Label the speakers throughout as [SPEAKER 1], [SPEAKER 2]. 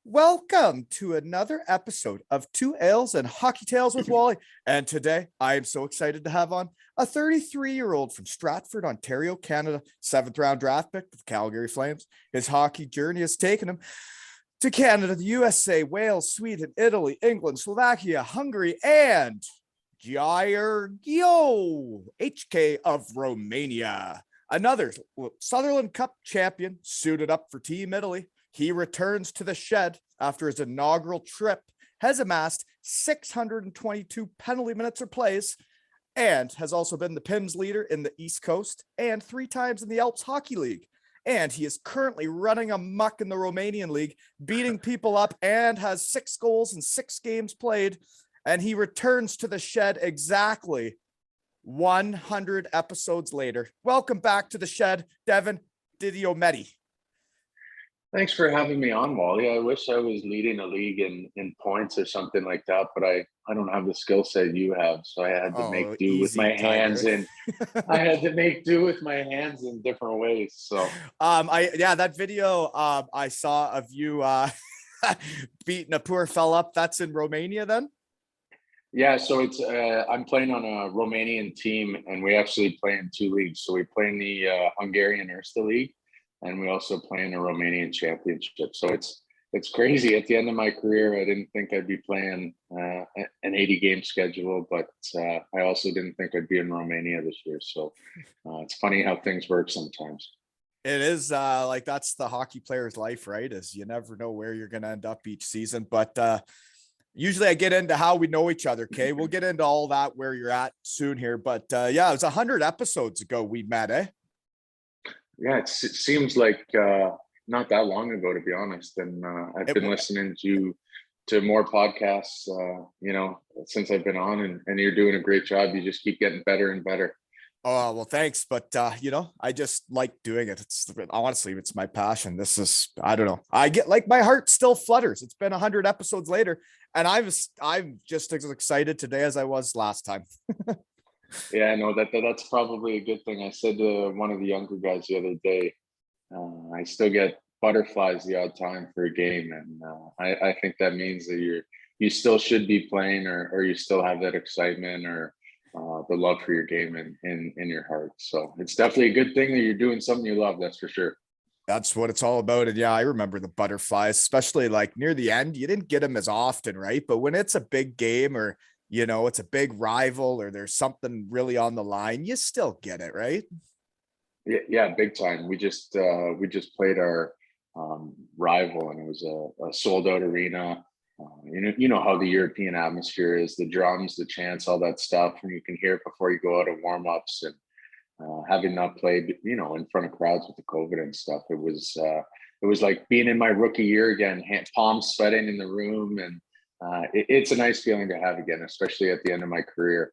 [SPEAKER 1] Welcome to another episode of Two Ales and Hockey Tales with Wally. And today I am so excited to have on a 33-year-old from Stratford, Ontario, Canada, 7th round draft pick of Calgary Flames. His hockey journey has taken him to Canada, the USA, Wales, Sweden, Italy, England, Slovakia, Hungary, and Gyergyoi HK of Romania. Another Sutherland Cup champion suited up for Team Italy. He returns to the shed after his inaugural trip, has amassed 622 penalty minutes or plays, and has also been the PIMS leader in the East Coast and 3 times in the Alps Hockey League. And he is currently running amok in the Romanian League, beating people up, and has 6 goals in 6 games played. And he returns to the shed exactly 100 episodes later. Welcome back to the shed, Devin DiDiomete.
[SPEAKER 2] Thanks for having me on, Wally. I wish I was leading a league in points or something like that, but I don't have the skill set you have, so I had to make do with my hands, and I had to make do with my hands in different ways. So
[SPEAKER 1] that video I saw of you beating a poor fella up, that's in Romania then?
[SPEAKER 2] Yeah, so it's I'm playing on a Romanian team, and we actually play in 2 leagues. So we play in the Hungarian Erste Liga, and we also play in a Romanian championship. So it's crazy. At the end of my career, I didn't think I'd be playing an 80-game schedule, but I also didn't think I'd be in Romania this year. So it's funny how things work sometimes.
[SPEAKER 1] It is like that's the hockey player's life, right? Is you never know where you're going to end up each season. But usually I get into how we know each other. Okay, we'll get into all that where you're at soon here. But yeah, it was 100 episodes ago we met, eh?
[SPEAKER 2] Yeah, it seems like not that long ago, to be honest. And I've been listening to more podcasts, since I've been on, and you're doing a great job. You just keep getting better and better.
[SPEAKER 1] Oh, well, thanks. But, I just like doing it. Honestly, it's my passion. This is, I don't know. I get like my heart still flutters. It's been 100 episodes later, and I'm just as excited today as I was last time.
[SPEAKER 2] Yeah, I know that's probably a good thing. I said to one of the younger guys the other day, I still get butterflies the odd time for a game, and I think that means that you still should be playing, or you still have that excitement or the love for your game in your heart. So it's definitely a good thing that you're doing something you love. That's for sure.
[SPEAKER 1] That's what it's all about. And yeah, I remember the butterflies, especially like near the end. You didn't get them as often, right? But when it's a big game, or it's a big rival, or there's something really on the line, you still get it, right?
[SPEAKER 2] Yeah, big time. We just played our rival, and it was a sold out arena. You know how the European atmosphere is, the drums, the chants, all that stuff, and you can hear it before you go out of warm-ups. And having not played, in front of crowds with the COVID and stuff, it was like being in my rookie year again, palms sweating in the room, and it's a nice feeling to have again, especially at the end of my career.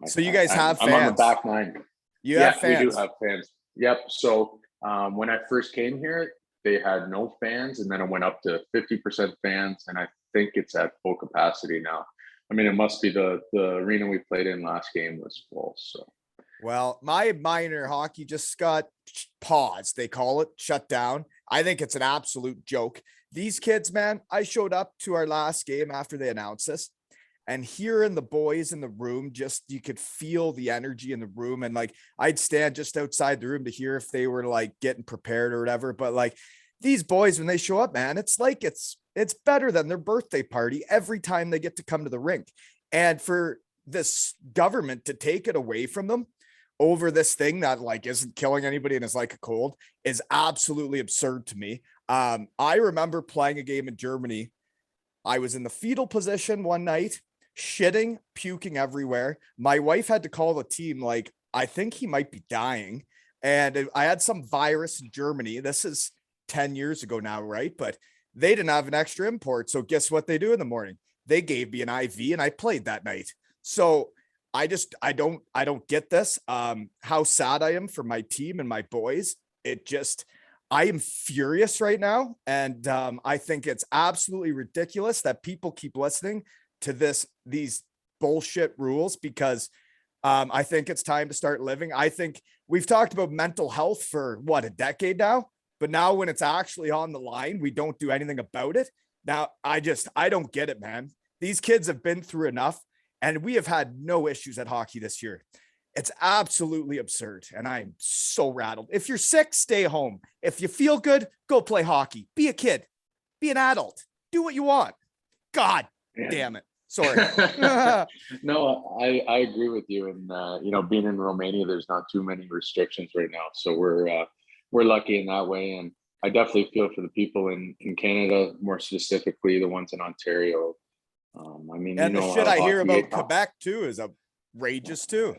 [SPEAKER 1] So you guys have
[SPEAKER 2] fans. I'm on the back line.
[SPEAKER 1] You have fans.
[SPEAKER 2] We do have fans. Yep. So when I first came here, they had no fans, and then it went up to 50% fans, and I think it's at full capacity now. I mean, it must be the arena we played in last game was full. So,
[SPEAKER 1] well, my minor hockey just got paused. They call it shut down. I think it's an absolute joke. These kids, man, I showed up to our last game after they announced this, and hearing the boys in the room, just you could feel the energy in the room. And like, I'd stand just outside the room to hear if they were like getting prepared or whatever. But like these boys, when they show up, man, it's like, it's better than their birthday party every time they get to come to the rink. And for this government to take it away from them over this thing that like isn't killing anybody and is like a cold is absolutely absurd to me. I remember playing a game in Germany. I was in the fetal position one night, shitting, puking everywhere. My wife had to call the team, like, I think he might be dying. And I had some virus in Germany. This is 10 years ago now, right? But they didn't have an extra import. So guess what they do in the morning? They gave me an IV, and I played that night. So I don't get this. How sad I am for my team and my boys. I am furious right now. And I think it's absolutely ridiculous that people keep listening to these bullshit rules, because I think it's time to start living. I think we've talked about mental health for a decade now. But now when it's actually on the line, we don't do anything about it. Now, I don't get it, man. These kids have been through enough, and we have had no issues at hockey this year. It's absolutely absurd, and I'm so rattled. If you're sick, stay home. If you feel good, go play hockey. Be a kid. Be an adult. Do what you want. God damn it. Sorry.
[SPEAKER 2] No, I agree with you. And being in Romania, there's not too many restrictions right now, so we're lucky in that way. And I definitely feel for the people in Canada, more specifically the ones in Ontario.
[SPEAKER 1] And the shit I hear about Quebec too is outrageous too.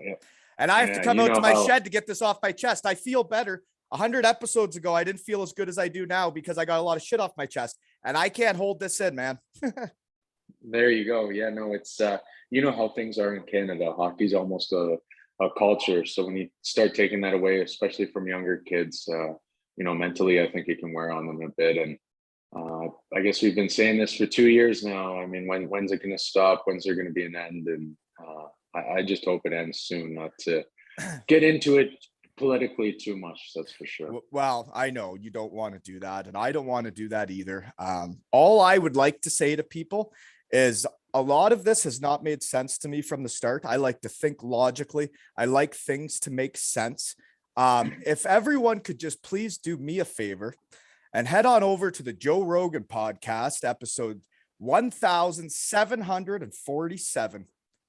[SPEAKER 1] And I have to come out to my shed to get this off my chest. I feel better. 100 episodes ago, I didn't feel as good as I do now because I got a lot of shit off my chest, and I can't hold this in, man.
[SPEAKER 2] There you go. Yeah, no, it's how things are in Canada. Hockey's almost a culture. So when you start taking that away, especially from younger kids, mentally, I think it can wear on them a bit. And I guess we've been saying this for 2 years now. I mean, when's it going to stop? When's there going to be an end? And I just hope it ends soon, not to get into it politically too much. That's for sure.
[SPEAKER 1] Well, I know you don't want to do that, and I don't want to do that either. All I would like to say to people is a lot of this has not made sense to me from the start. I like to think logically. I like things to make sense. If everyone could just please do me a favor and head on over to the Joe Rogan podcast, episode 1747,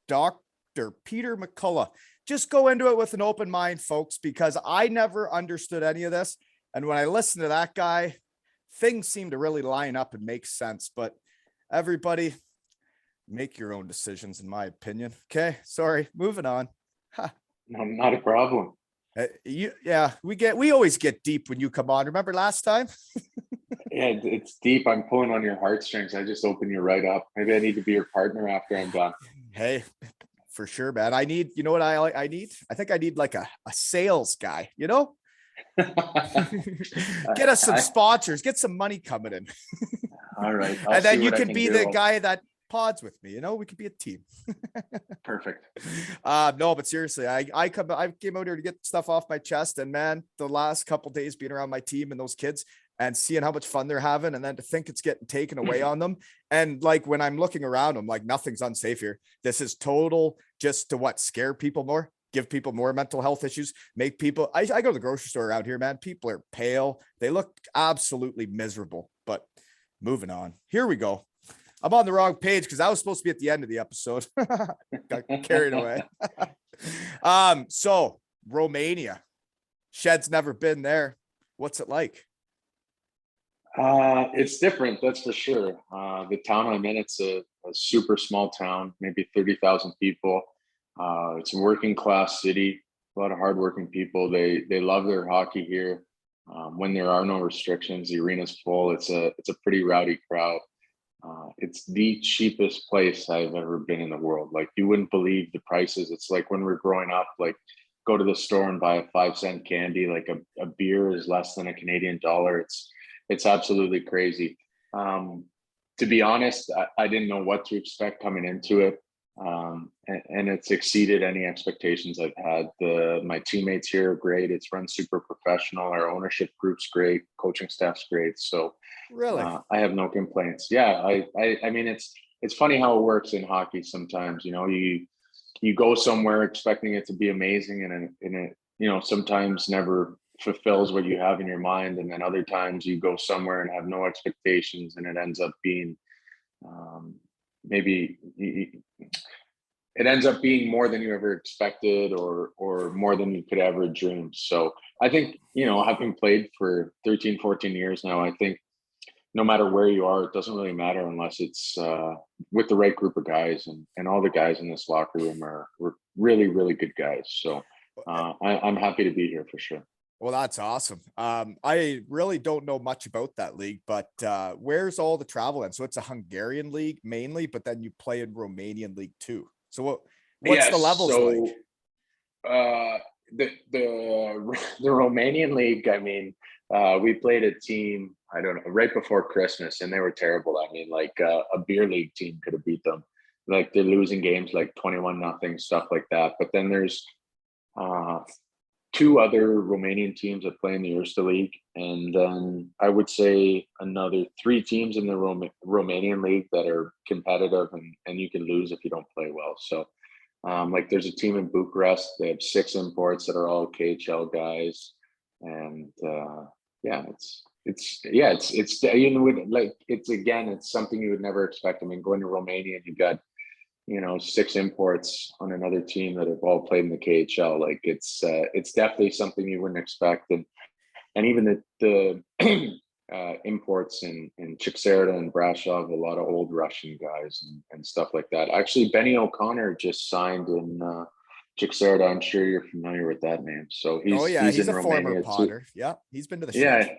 [SPEAKER 1] Dr. Peter McCullough. Just go into it with an open mind, folks, because I never understood any of this. And when I listen to that guy, things seem to really line up and make sense. But everybody, make your own decisions, in my opinion. Okay, sorry, moving on.
[SPEAKER 2] No, not a problem.
[SPEAKER 1] We always get deep when you come on. Remember last time?
[SPEAKER 2] Yeah, it's deep. I'm pulling on your heartstrings. I just open you right up. Maybe I need to be your partner after I'm done.
[SPEAKER 1] Hey, for sure, man. I need, you know what I need? I think I need like a sales guy, Get us some sponsors, get some money coming in.
[SPEAKER 2] All right.
[SPEAKER 1] And then you can be the guy that pods with me, we could be a team.
[SPEAKER 2] Perfect.
[SPEAKER 1] No, but seriously, I came out here to get stuff off my chest, and man, the last couple of days being around my team and those kids and seeing how much fun they're having, and then to think it's getting taken away on them. And like when I'm looking around, I'm like, nothing's unsafe here. This is total just to scare people more, give people more mental health issues, make people. I go to the grocery store around here, man. People are pale. They look absolutely miserable. But moving on, here we go. I'm on the wrong page because I was supposed to be at the end of the episode. Got carried away. So Romania, Shed's never been there. What's it like?
[SPEAKER 2] It's different, that's for sure. The town I'm in, it's a super small town, maybe 30,000 people. It's a working class city, a lot of hardworking people. They love their hockey here. When there are no restrictions, the arena's full. It's a pretty rowdy crowd. It's the cheapest place I've ever been in the world. Like, you wouldn't believe the prices. It's like when we're growing up, like, go to the store and buy a 5-cent candy. Like a beer is less than a Canadian dollar. It's absolutely crazy. To be honest, I didn't know what to expect coming into it. And it's exceeded any expectations I've had. My teammates here are great. It's run super professional. Our ownership group's great. Coaching staff's great. So
[SPEAKER 1] really,
[SPEAKER 2] I have no complaints. Yeah, I mean, it's funny how it works in hockey sometimes. You go somewhere expecting it to be amazing, and it sometimes never fulfills what you have in your mind. And then other times you go somewhere and have no expectations, and it ends up being it ends up being more than you ever expected, or more than you could ever dream. So I think, having played for 13, 14 years now, I think no matter where you are, it doesn't really matter unless it's with the right group of guys, and all the guys in this locker room were really, really good guys. So I'm happy to be here for sure.
[SPEAKER 1] Well, that's awesome. I really don't know much about that league, but where's all the travel in? So it's a Hungarian league mainly, but then you play in Romanian league too. So what's the levels like?
[SPEAKER 2] The Romanian league, I mean, we played a team, I don't know, right before Christmas, and they were terrible. I mean, like a beer league team could have beat them. Like, they're losing games like 21-0, stuff like that. But then there's two other Romanian teams that play in the Erste League, and then I would say another three teams in the Romanian league that are competitive, and you can lose if you don't play well. So, like there's a team in Bucharest. They have 6 imports that are all KHL guys, and yeah, it's you know, like it's again, it's something you would never expect. I mean, going to Romania, you got 6 imports on another team that have all played in the KHL. Like it's definitely something you wouldn't expect. And even the imports in Chikserda and Brashov, a lot of old Russian guys and stuff like that. Actually, Benny O'Connor just signed in Chikserda. I'm sure you're familiar with that name. So he's
[SPEAKER 1] he's
[SPEAKER 2] in
[SPEAKER 1] a former
[SPEAKER 2] Romania
[SPEAKER 1] Potter.
[SPEAKER 2] too.
[SPEAKER 1] Yeah, he's been to the
[SPEAKER 2] Yeah,
[SPEAKER 1] Shed.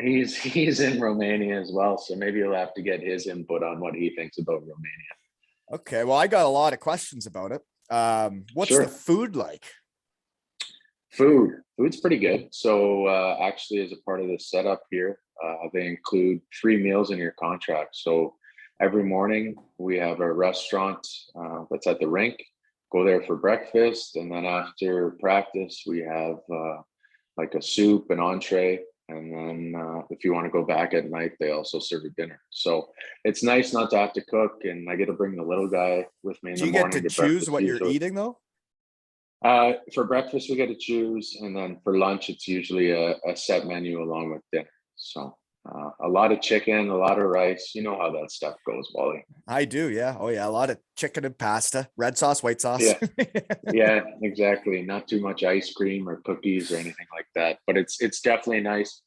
[SPEAKER 2] he's in Romania as well. So maybe you'll have to get his input on what he thinks about Romania.
[SPEAKER 1] Okay, well, I got a lot of questions about it. What's the
[SPEAKER 2] Sure.
[SPEAKER 1] food like?
[SPEAKER 2] Food's pretty good. So actually, as a part of the setup here, they include 3 meals in your contract. So every morning we have a restaurant that's at the rink. Go there for breakfast, and then after practice we have like a soup, an entree, and then if you want to go back at night, they also serve a dinner. So it's nice not to have to cook, and I get to bring the little guy with me in
[SPEAKER 1] Do
[SPEAKER 2] the
[SPEAKER 1] you get to
[SPEAKER 2] morning to
[SPEAKER 1] choose
[SPEAKER 2] breakfast
[SPEAKER 1] what you're
[SPEAKER 2] usually.
[SPEAKER 1] eating though?
[SPEAKER 2] For breakfast, we get to choose, and then for lunch, it's usually a set menu along with dinner. So a lot of chicken, a lot of rice. You know how that stuff goes, Wally.
[SPEAKER 1] I do, yeah. Oh yeah, a lot of chicken and pasta, red sauce, white sauce.
[SPEAKER 2] Yeah, yeah, exactly. Not too much ice cream or cookies or anything like that. But it's definitely nice,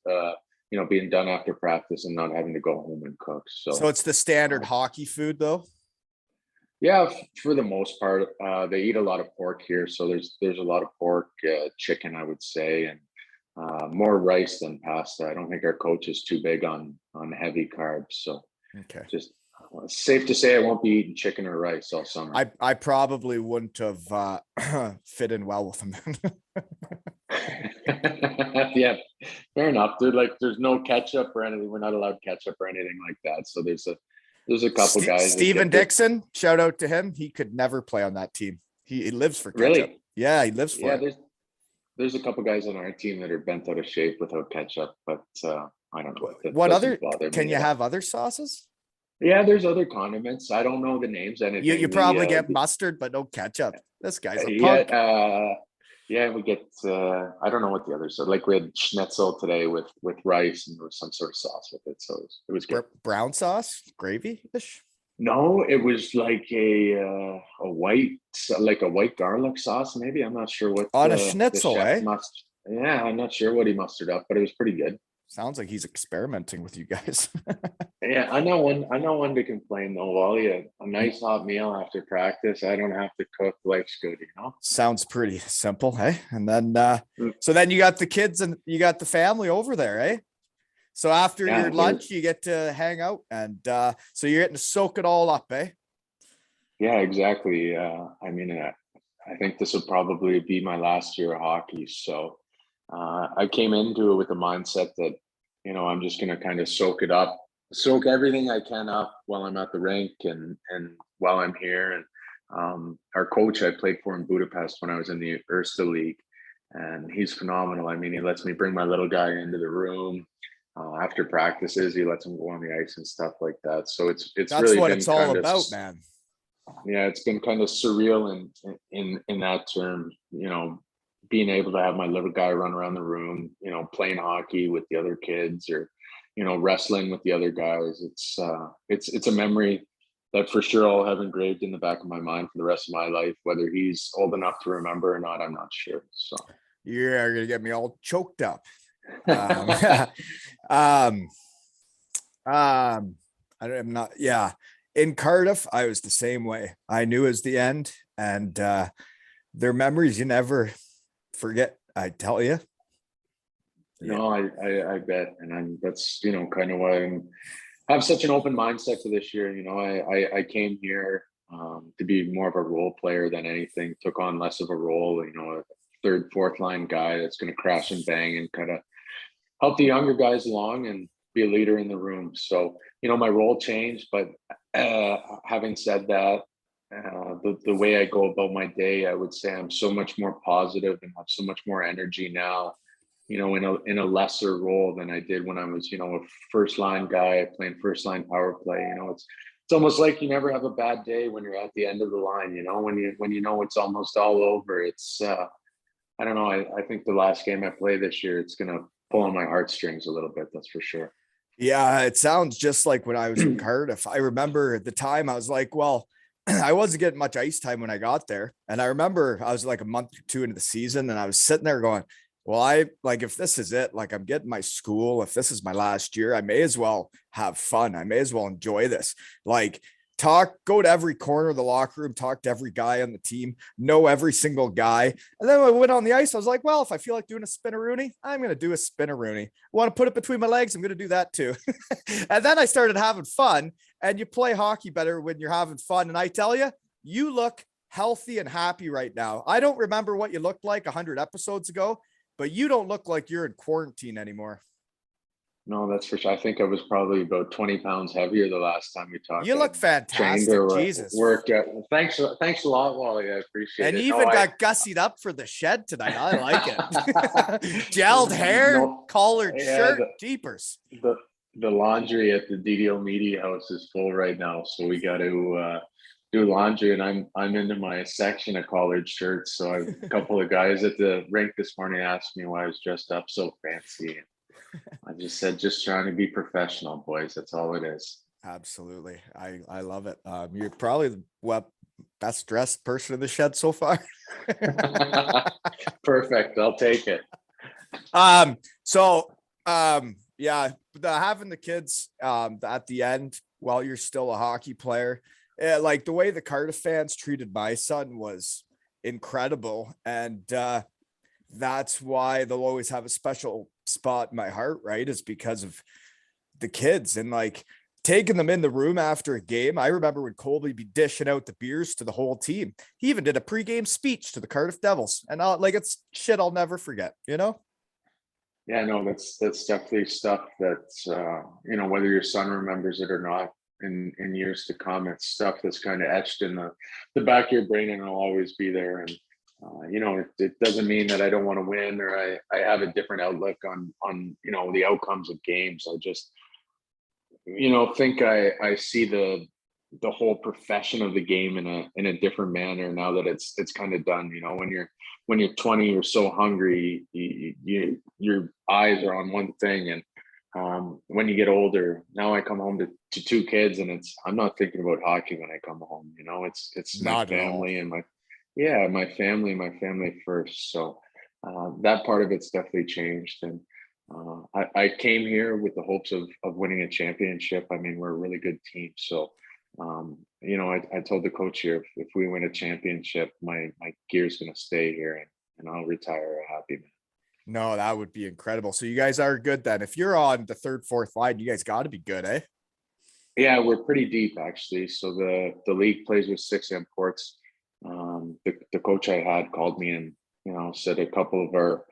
[SPEAKER 2] being done after practice and not having to go home and cook.
[SPEAKER 1] So
[SPEAKER 2] So
[SPEAKER 1] it's the standard
[SPEAKER 2] uh,
[SPEAKER 1] hockey food though.
[SPEAKER 2] yeah, for the most part, they eat a lot of pork here. So there's a lot of pork, chicken, I would say, and more rice than pasta. I don't think our coach is too big on heavy carbs. So
[SPEAKER 1] Okay.
[SPEAKER 2] just safe to say I won't be eating chicken or rice all summer.
[SPEAKER 1] I probably wouldn't have fit in well with him.
[SPEAKER 2] Yeah, fair enough, dude. Like there's no ketchup or anything. We're not allowed ketchup or anything like that. So there's a couple guys that
[SPEAKER 1] Steven
[SPEAKER 2] get this.
[SPEAKER 1] Dixon, shout out to him. He could never play on that team. He lives for ketchup.
[SPEAKER 2] Really?
[SPEAKER 1] Yeah, he lives for
[SPEAKER 2] Yeah,
[SPEAKER 1] it.
[SPEAKER 2] there's a couple guys on our team that are bent out of shape without ketchup, but I don't know. That
[SPEAKER 1] What other,
[SPEAKER 2] doesn't bother
[SPEAKER 1] can
[SPEAKER 2] me
[SPEAKER 1] you
[SPEAKER 2] at all.
[SPEAKER 1] have other sauces?
[SPEAKER 2] Yeah, there's other condiments. I don't know the names.
[SPEAKER 1] You
[SPEAKER 2] Anything.
[SPEAKER 1] probably get mustard, but no ketchup. This guy's a
[SPEAKER 2] Yeah,
[SPEAKER 1] punk.
[SPEAKER 2] yeah, we get. I don't know what the others are. Like we had schnitzel today with rice and there was some sort of sauce with it, so it was good.
[SPEAKER 1] Brown sauce, gravy-ish.
[SPEAKER 2] No, it was like a white, like a white garlic sauce. Maybe I'm not sure what
[SPEAKER 1] On a
[SPEAKER 2] the
[SPEAKER 1] schnitzel,
[SPEAKER 2] chef
[SPEAKER 1] eh?
[SPEAKER 2] must. Yeah, I'm not sure what he mustered up, but it was pretty good.
[SPEAKER 1] Sounds like he's experimenting with you guys.
[SPEAKER 2] Yeah, I know one. I know one to complain though. Wally, a nice hot meal after practice. I don't have to cook. Life's good, you know.
[SPEAKER 1] Sounds pretty simple, hey? And then
[SPEAKER 2] Mm.
[SPEAKER 1] so then you got the kids and you got the family over there, eh? So after
[SPEAKER 2] Yeah,
[SPEAKER 1] your lunch, you get to hang out, and so you're getting to soak it all up, eh?
[SPEAKER 2] yeah, exactly. I mean, I think this will probably be my last year of hockey. So I came into it with the mindset that, I'm just going to kind of soak it up, soak everything I can up while I'm at the rink and while I'm here. And our coach I played for in Budapest when I was in the Erste League, and he's phenomenal. I mean, he lets me bring my little guy into the room. After practices, he lets him go on the ice and stuff like that. So it's
[SPEAKER 1] That's
[SPEAKER 2] really
[SPEAKER 1] what
[SPEAKER 2] been
[SPEAKER 1] it's all
[SPEAKER 2] kind of,
[SPEAKER 1] about, man.
[SPEAKER 2] yeah, it's been kind of surreal in that term, being able to have my little guy run around the room, playing hockey with the other kids or, wrestling with the other guys. It's a memory that for sure I'll have engraved in the back of my mind for the rest of my life. Whether he's old enough to remember or not, I'm not sure. So
[SPEAKER 1] You're gonna get me all choked up. Um, um, I'm not, yeah. In Cardiff, I was the same way. I knew it was the end, and their memories you never forget. I tell you.
[SPEAKER 2] no, I bet, and that's kind of why I have such an open mindset for this year. I came here to be more of a role player than anything. Took on less of a role. A third, fourth line guy that's going to crash and bang and kind of help the younger guys along and be a leader in the room. So, my role changed, but having said that, the way I go about my day, I would say I'm so much more positive and have so much more energy now, in a lesser role than I did when I was, a first line guy playing first line power play. It's almost like you never have a bad day when you're at the end of the line, when you know it's almost all over. It's I don't know. I think the last game I play this year, it's gonna pull on my heartstrings a little bit, that's for sure.
[SPEAKER 1] Yeah, it sounds just like when I was in Cardiff. I remember at the time I was like, well, I wasn't getting much ice time when I got there. And I remember I was like a month or two into the season and I was sitting there going, well, I like, if this is it, like I'm getting my school, if this is my last year, I may as well have fun. I may as well enjoy this. Like, go to every corner of the locker room, talk to every guy on the team, know every single guy. And then when I went on the ice, I was like, well, if I feel like doing a spinaroonie, I'm going to do a spinaroonie. Want to put it between my legs? I'm going to do that too. And then I started having fun, and you play hockey better when you're having fun. And I tell you, you look healthy and happy right now. I don't remember what you looked like 100 episodes ago, but you don't look like you're in quarantine anymore.
[SPEAKER 2] No, that's for sure. I think I was probably about 20 pounds heavier the last time we talked.
[SPEAKER 1] You look
[SPEAKER 2] Trained
[SPEAKER 1] fantastic.
[SPEAKER 2] or
[SPEAKER 1] Jesus.
[SPEAKER 2] worked out. Thanks a lot, Wally. I appreciate
[SPEAKER 1] and
[SPEAKER 2] it.
[SPEAKER 1] you even got gussied up for the shed tonight. I like it. Gelled hair, collared shirt, jeepers.
[SPEAKER 2] The laundry at the DiDiomete house is full right now, so we got to do laundry, and I'm into my section of collared shirts. So a couple of guys at the rink this morning asked me why I was dressed up so fancy. I just said, just trying to be professional, boys. That's all it is.
[SPEAKER 1] Absolutely. I love it. You're probably the best dressed person in the shed so far.
[SPEAKER 2] Perfect. I'll take it.
[SPEAKER 1] Yeah, having the kids at the end while you're still a hockey player, like the way the Cardiff fans treated my son was incredible. And that's why they'll always have a special spot in my heart, right? Is because of the kids and like taking them in the room after a game. I remember when Colby be dishing out the beers to the whole team. He even did a pregame speech to the Cardiff Devils, and it's shit I'll never forget,
[SPEAKER 2] Yeah, no, that's definitely stuff that's whether your son remembers it or not in years to come, it's stuff that's kind of etched in the back of your brain and it'll always be there. And it doesn't mean that I don't want to win or I have a different outlook on the outcomes of games. I just think I see the whole profession of the game in a different manner now that it's kind of done. When you're 20, you're so hungry, your eyes are on one thing, and when you get older, now I come home to two kids, and I'm not thinking about hockey when I come home. It's my family and my family first. So that part of it's definitely changed, and I came here with the hopes of winning a championship. I mean, we're a really good team, so I told the coach here, if we win a championship, my gear's going to stay here and I'll retire a happy man.
[SPEAKER 1] No, that would be incredible. So you guys are good then. If you're on the third, fourth line, you guys got to be good, eh?
[SPEAKER 2] Yeah, we're pretty deep actually. So the league plays with 6 imports. The coach I had called me and said a couple of our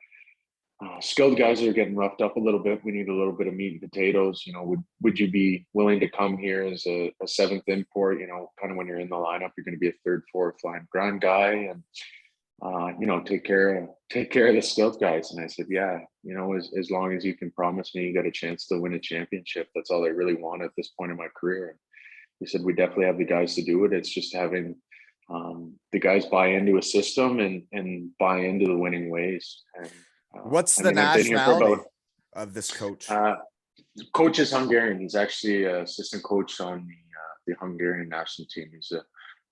[SPEAKER 2] skilled guys are getting roughed up a little bit. We need a little bit of meat and potatoes. Would you be willing to come here as a 7th import? Kind of when you're in the lineup, you're going to be a third, fourth line grind guy, and take care of the skilled guys. And I said, yeah, as long as you can promise me you got a chance to win a championship, that's all I really want at this point in my career. And he said, we definitely have the guys to do it. It's just having the guys buy into a system and buy into the winning ways. And
[SPEAKER 1] what's the nationality of this coach?
[SPEAKER 2] Coach is Hungarian. He's actually an assistant coach on the Hungarian national team. He's a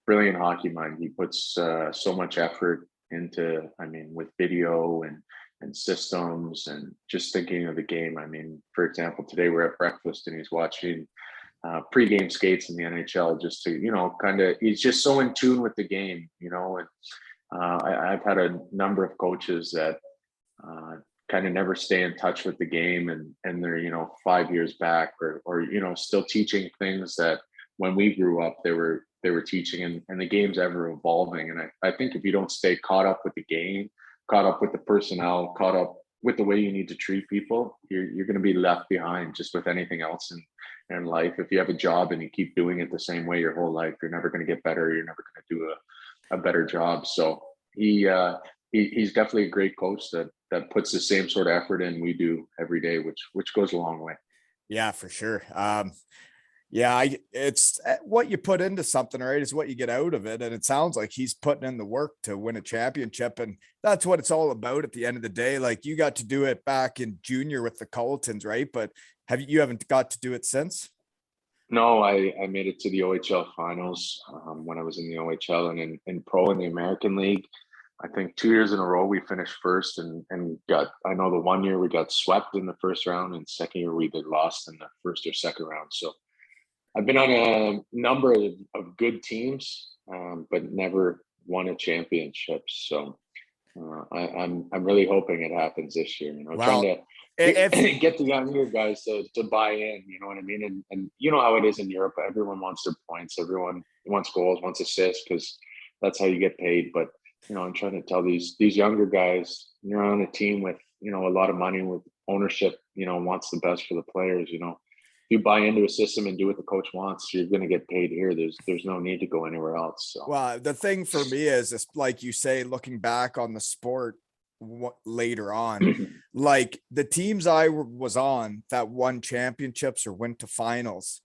[SPEAKER 2] brilliant hockey mind. He puts so much effort into, with video and systems and just thinking of the game. For example, today we're at breakfast and he's watching pregame skates in the NHL just to, he's just so in tune with the game, and I've had a number of coaches that kind of never stay in touch with the game and they're 5 years back or still teaching things that when we grew up they were teaching, and the game's ever evolving. And I think if you don't stay caught up with the game, caught up with the personnel, caught up with the way you need to treat people, you're going to be left behind just with anything else in life. If you have a job and you keep doing it the same way your whole life, you're never going to get better. You're never going to do a better job. So he's definitely a great coach that puts the same sort of effort in we do every day, which goes a long way.
[SPEAKER 1] Yeah, for sure. Yeah, it's what you put into something, right, is what you get out of it. And it sounds like he's putting in the work to win a championship. And that's what it's all about at the end of the day. Like, you got to do it back in junior with the Culletons, right? But you haven't got to do it since?
[SPEAKER 2] No, I made it to the OHL finals when I was in the OHL, and in pro in the American League. I think 2 years in a row we finished first, and I know the 1 year we got swept in the first round, and second year we did lost in the first or second round. So I've been on a number of good teams, but never won a championship. So I'm really hoping it happens this year. Trying to get the younger guys to buy in. You know what I mean? And you know how it is in Europe. Everyone wants their points. Everyone wants goals, wants assists, because that's how you get paid. But I'm trying to tell these younger guys, you're on a team with a lot of money, with ownership. Wants the best for the players. You buy into a system and do what the coach wants, you're going to get paid here. There's no need to go anywhere else. So.
[SPEAKER 1] Well, the thing for me is, like you say, looking back on the sport later on, like the teams I was on that won championships or went to finals,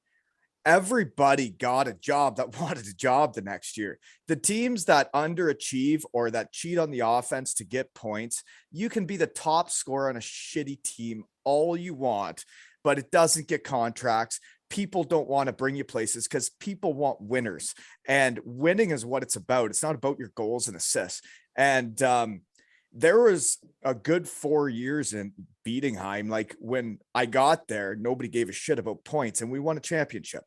[SPEAKER 1] everybody got a job that wanted a job the next year. The teams that underachieve or that cheat on the offense to get points, you can be the top scorer on a shitty team all you want, but it doesn't get contracts. People don't want to bring you places because people want winners, and winning is what it's about. It's not about your goals and assists. And there was a good 4 years in Bietigheim. Like, when I got there, nobody gave a shit about points, and we won a championship.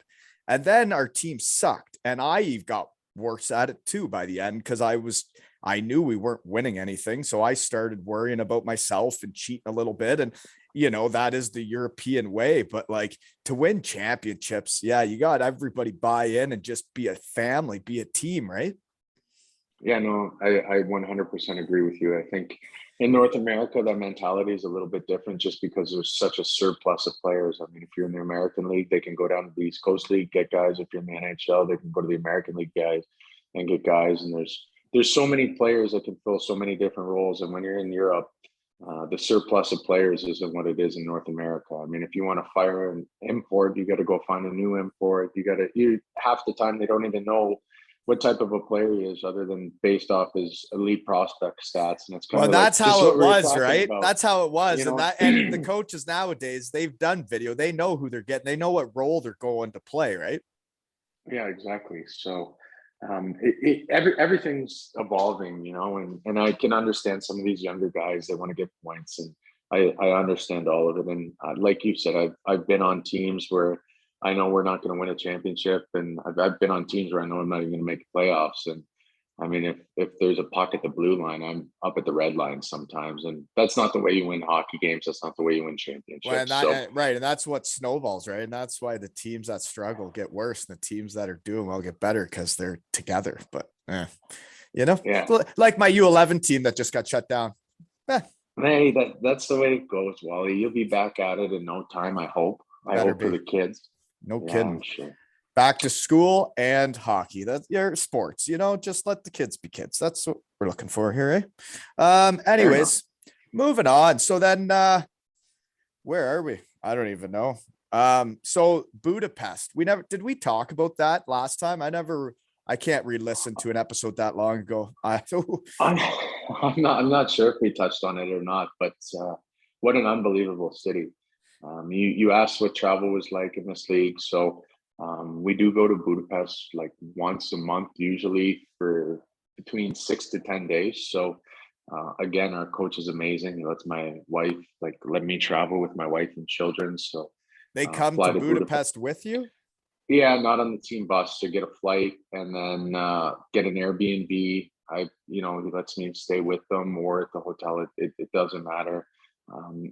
[SPEAKER 1] And then our team sucked, and I got worse at it too by the end, because I knew we weren't winning anything. So I started worrying about myself and cheating a little bit. And that is the European way. But like, to win championships, yeah, you got everybody buy in and just be a family, be a team, right?
[SPEAKER 2] Yeah, no, I 100% agree with you. I think in North America, that mentality is a little bit different, just because there's such a surplus of players. I mean, if you're in the American League, they can go down to the East Coast League, get guys. If you're in the NHL, they can go to the American League guys and get guys. And there's so many players that can fill so many different roles. And when you're in Europe, the surplus of players isn't what it is in North America. I mean, if you want to fire an import, you got to go find a new import. Half the time they don't even know what type of a player he is, other than based off his elite prospect stats. And it's kind of
[SPEAKER 1] that's how it was, right?
[SPEAKER 2] About.
[SPEAKER 1] That's how it was. And the coaches nowadays, they've done video. They know who they're getting. They know what role they're going to play, right?
[SPEAKER 2] Yeah, exactly. So everything's evolving, and I can understand some of these younger guys that want to get points, and I understand all of it. And like you said, I've been on teams where I know we're not going to win a championship, and I've been on teams where I know I'm not even going to make playoffs. And I mean, if there's a puck at the blue line, I'm up at the red line sometimes, and that's not the way you win hockey games. That's not the way you win championships.
[SPEAKER 1] Well, right, and that's what snowballs, right? And that's why the teams that struggle get worse, and the teams that are doing well get better, because they're together. But like my U11 team that just got shut down.
[SPEAKER 2] Hey, that's the way it goes, Wally. You'll be back at it in no time. I hope. I hope for the kids.
[SPEAKER 1] No kidding. Sure. Back to school and hockey. That's your sports, just let the kids be kids. That's what we're looking for here, eh? Anyways, moving on. So then where are we? I don't even know. So Budapest. Did we talk about that last time? I can't re-listen to an episode that long ago.
[SPEAKER 2] I'm not sure if we touched on it or not, but what an unbelievable city. You asked what travel was like in this league. So we do go to Budapest like once a month, usually for between 6 to 10 days. So again, our coach is amazing. He lets my wife, let me travel with my wife and children. So
[SPEAKER 1] they come to Budapest with you?
[SPEAKER 2] Yeah, not on the team bus, to get a flight and then get an Airbnb. He lets me stay with them or at the hotel. It doesn't matter.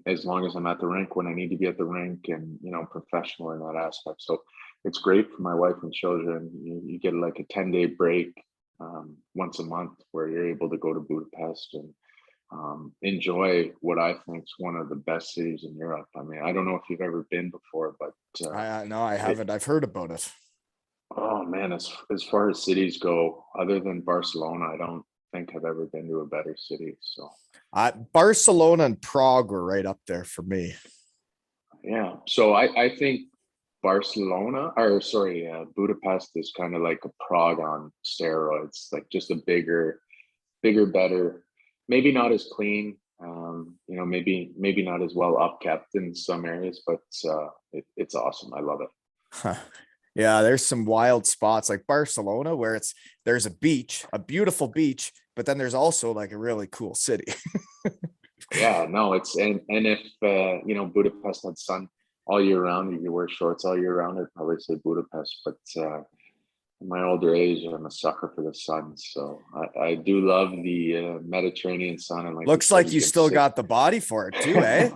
[SPEAKER 2] As long as I'm at the rink when I need to be at the rink, and professional in that aspect. So it's great for my wife and children. You get like a 10-day break once a month where you're able to go to Budapest, and enjoy what I think is one of the best cities in Europe. I mean, I don't know if you've ever been before, but
[SPEAKER 1] No, I haven't. I've heard about it.
[SPEAKER 2] oh man, as far as cities go, other than Barcelona, I don't think I've ever been to a better city. So
[SPEAKER 1] Barcelona and Prague were right up there for me.
[SPEAKER 2] yeah, so I think Barcelona, or sorry, Budapest is kind of like a Prague on steroids, like just a bigger, better, maybe not as clean, maybe not as well upkept in some areas, but it's awesome. I love it.
[SPEAKER 1] Huh. Yeah, there's some wild spots like Barcelona where there's a beach, a beautiful beach, but then there's also like a really cool city.
[SPEAKER 2] Yeah, no, and if Budapest had sun all year round, you wear shorts all year round, I'd probably say Budapest, but in my older age, I'm a sucker for the sun. So I do love the Mediterranean sun. And
[SPEAKER 1] Looks like you still got the body for it too, eh?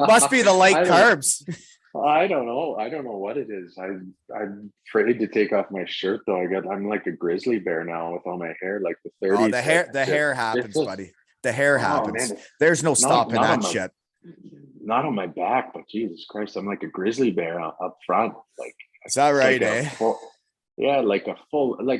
[SPEAKER 1] Must be the light carbs.
[SPEAKER 2] I don't know. I don't know what it is. I'm afraid to take off my shirt though. I'm like a grizzly bear now with all my hair, like the 30s.
[SPEAKER 1] Oh, the hair happens, buddy. The hair happens. Man, there's no stopping that shit.
[SPEAKER 2] Not on my back, but Jesus Christ, I'm like a grizzly bear up front. Like,
[SPEAKER 1] is that right, eh?
[SPEAKER 2] Like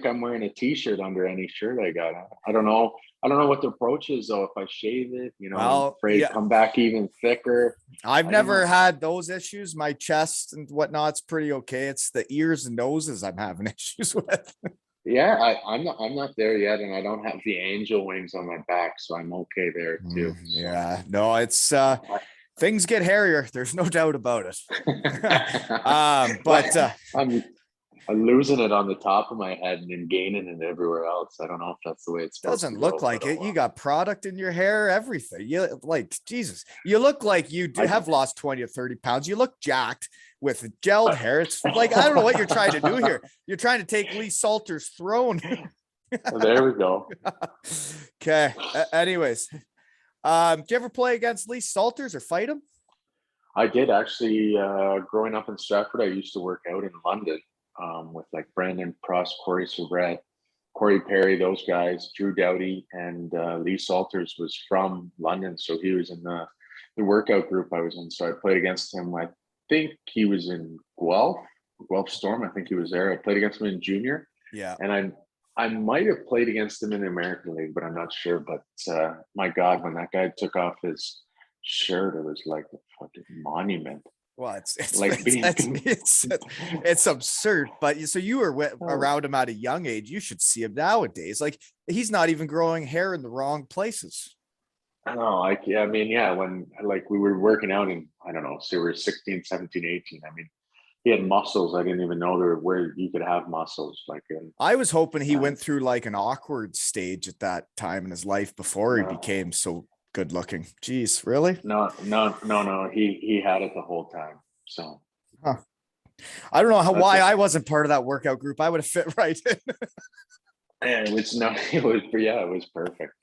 [SPEAKER 2] I'm wearing a t-shirt under any shirt I got. I don't know what the approach is though. If I shave it, I'm afraid to come back even thicker.
[SPEAKER 1] I've never had those issues. My chest and whatnot's pretty okay. It's the ears and noses I'm having issues with.
[SPEAKER 2] Yeah, I'm not there yet, and I don't have the angel wings on my back, so I'm okay there too.
[SPEAKER 1] Yeah, no, it's things get hairier. There's no doubt about it. But
[SPEAKER 2] I'm losing it on the top of my head and then gaining it everywhere else. I don't know if that's the way it's supposed
[SPEAKER 1] doesn't look like it. You got product in your hair, everything. You like Jesus. You look like you have lost 20 or 30 pounds. You look jacked with gelled hair. It's like I don't know what you're trying to do here. You're trying to take Lee Salter's throne.
[SPEAKER 2] There we go.
[SPEAKER 1] Okay. Anyways, do you ever play against Lee Salters or fight him?
[SPEAKER 2] I did actually. Growing up in Stratford, I used to work out in London. With like Brandon Pross, Corey Surbrett, Corey Perry, those guys, Drew Doughty, and Lee Salters was from London. So he was in the workout group I was in. So I played against him. I think he was in Guelph Storm. I think he was there. I played against him in junior.
[SPEAKER 1] Yeah.
[SPEAKER 2] And I might have played against him in the American League, but I'm not sure. But my God, when that guy took off his shirt, it was like a fucking monument.
[SPEAKER 1] Well, it's absurd. But so you were around him at a young age. You should see him nowadays. Like he's not even growing hair in the wrong places.
[SPEAKER 2] No, when like we were working out in, I don't know, so we were 16, 17, 18. I mean, he had muscles. I didn't even know where you could have muscles. Like
[SPEAKER 1] I was hoping he went through like an awkward stage at that time in his life before he became so good looking. Jeez, really?
[SPEAKER 2] No. He had it the whole time. So
[SPEAKER 1] I don't know why I wasn't part of that workout group. I would have fit right in.
[SPEAKER 2] And it was perfect.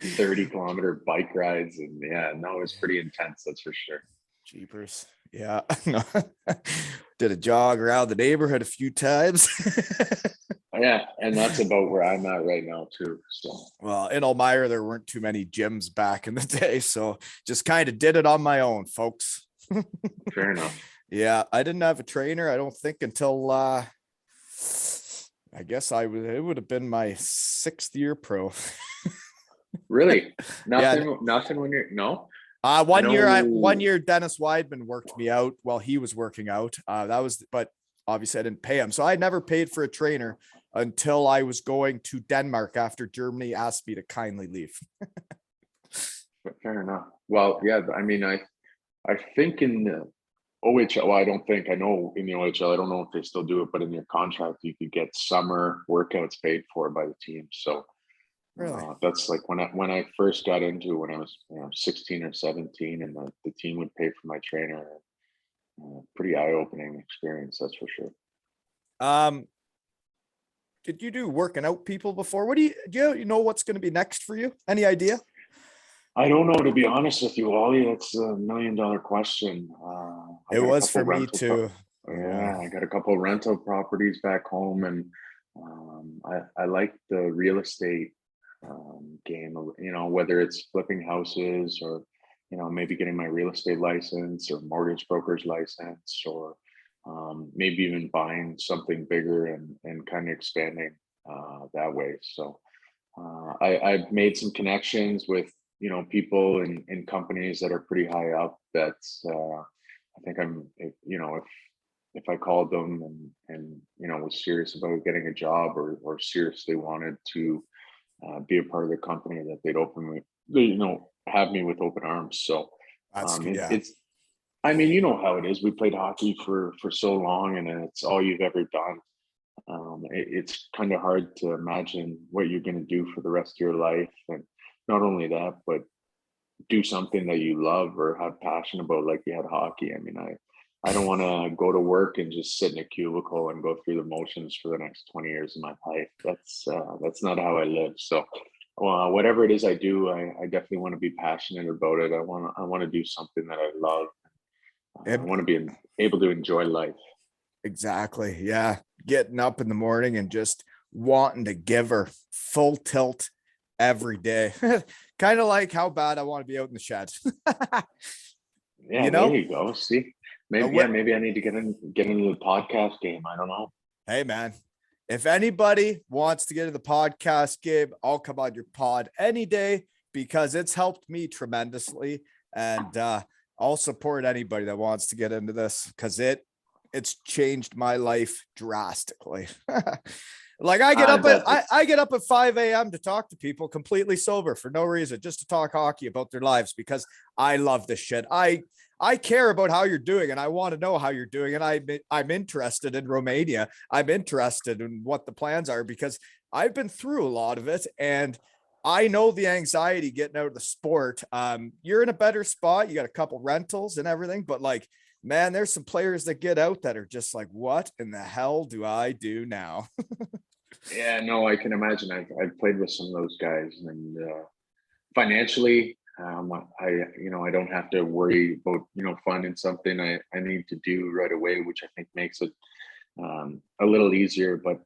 [SPEAKER 2] 30-kilometer bike rides, and it was pretty intense, that's for sure.
[SPEAKER 1] Jeepers. Yeah. Did a jog around the neighborhood a few times.
[SPEAKER 2] Yeah, and that's about where I'm at right now too. So
[SPEAKER 1] well, in Elmira there weren't too many gyms back in the day, so just kind of did it on my own, folks.
[SPEAKER 2] Fair enough.
[SPEAKER 1] Yeah, I didn't have a trainer, I don't think, until I guess it would have been my 6th year pro.
[SPEAKER 2] Really? Nothing when you're
[SPEAKER 1] one year Dennis Weidman worked me out while he was working out. But obviously I didn't pay him. So I never paid for a trainer until I was going to Denmark after Germany asked me to kindly leave.
[SPEAKER 2] Fair enough. Well, yeah, I mean, I think in the OHL, well, I know in the OHL, I don't know if they still do it, but in your contract, you could get summer workouts paid for by the team. So
[SPEAKER 1] really,
[SPEAKER 2] that's like when I first got into it, when I was 16 or 17, and the team would pay for my trainer. Pretty eye-opening experience, that's for sure.
[SPEAKER 1] Did you do working out people before? What do you know what's going to be next for you? Any idea?
[SPEAKER 2] I don't know, to be honest with you, Ollie. That's $1 million question.
[SPEAKER 1] It was for me too.
[SPEAKER 2] I got a couple of rental properties back home, and I like the real estate game, whether it's flipping houses or, maybe getting my real estate license or mortgage broker's license, or maybe even buying something bigger and kind of expanding that way. So I've made some connections with, people in companies that are pretty high up. That's I think if I called them and was serious about getting a job, or seriously wanted to be a part of the company, that they'd have me with open arms. So
[SPEAKER 1] That's good. Yeah.
[SPEAKER 2] it's, I mean, you know how it is. We played hockey for so long, and it's all you've ever done. It's kind of hard to imagine what you're going to do for the rest of your life. And not only that, but do something that you love or have passion about, like you had hockey. I mean, I don't want to go to work and just sit in a cubicle and go through the motions for the next 20 years of my life. That's not how I live. So whatever it is I do, I definitely want to be passionate about it. I want to do something that I love. I want to be able to enjoy life.
[SPEAKER 1] Exactly. Yeah. Getting up in the morning and just wanting to give her full tilt every day. Kind of like how bad I want to be out in the shed.
[SPEAKER 2] Yeah, there you go. See, maybe I need to get into the podcast game. I don't know.
[SPEAKER 1] Hey man, if anybody wants to get into the podcast game, I'll come on your pod any day, because it's helped me tremendously. And I'll support anybody that wants to get into this, because it's changed my life drastically. Like I get up at 5 a.m. to talk to people completely sober for no reason, just to talk hockey about their lives, because I love this shit. I care about how you're doing, and I want to know how you're doing. And I'm interested in Romania. I'm interested in what the plans are, because I've been through a lot of it, and I know the anxiety getting out of the sport. You're in a better spot. You got a couple rentals and everything, but like, man, there's some players that get out that are just like, what in the hell do I do now?
[SPEAKER 2] Yeah, no, I can imagine. I've played with some of those guys, and financially, I don't have to worry about finding something I need to do right away, which I think makes it a little easier. But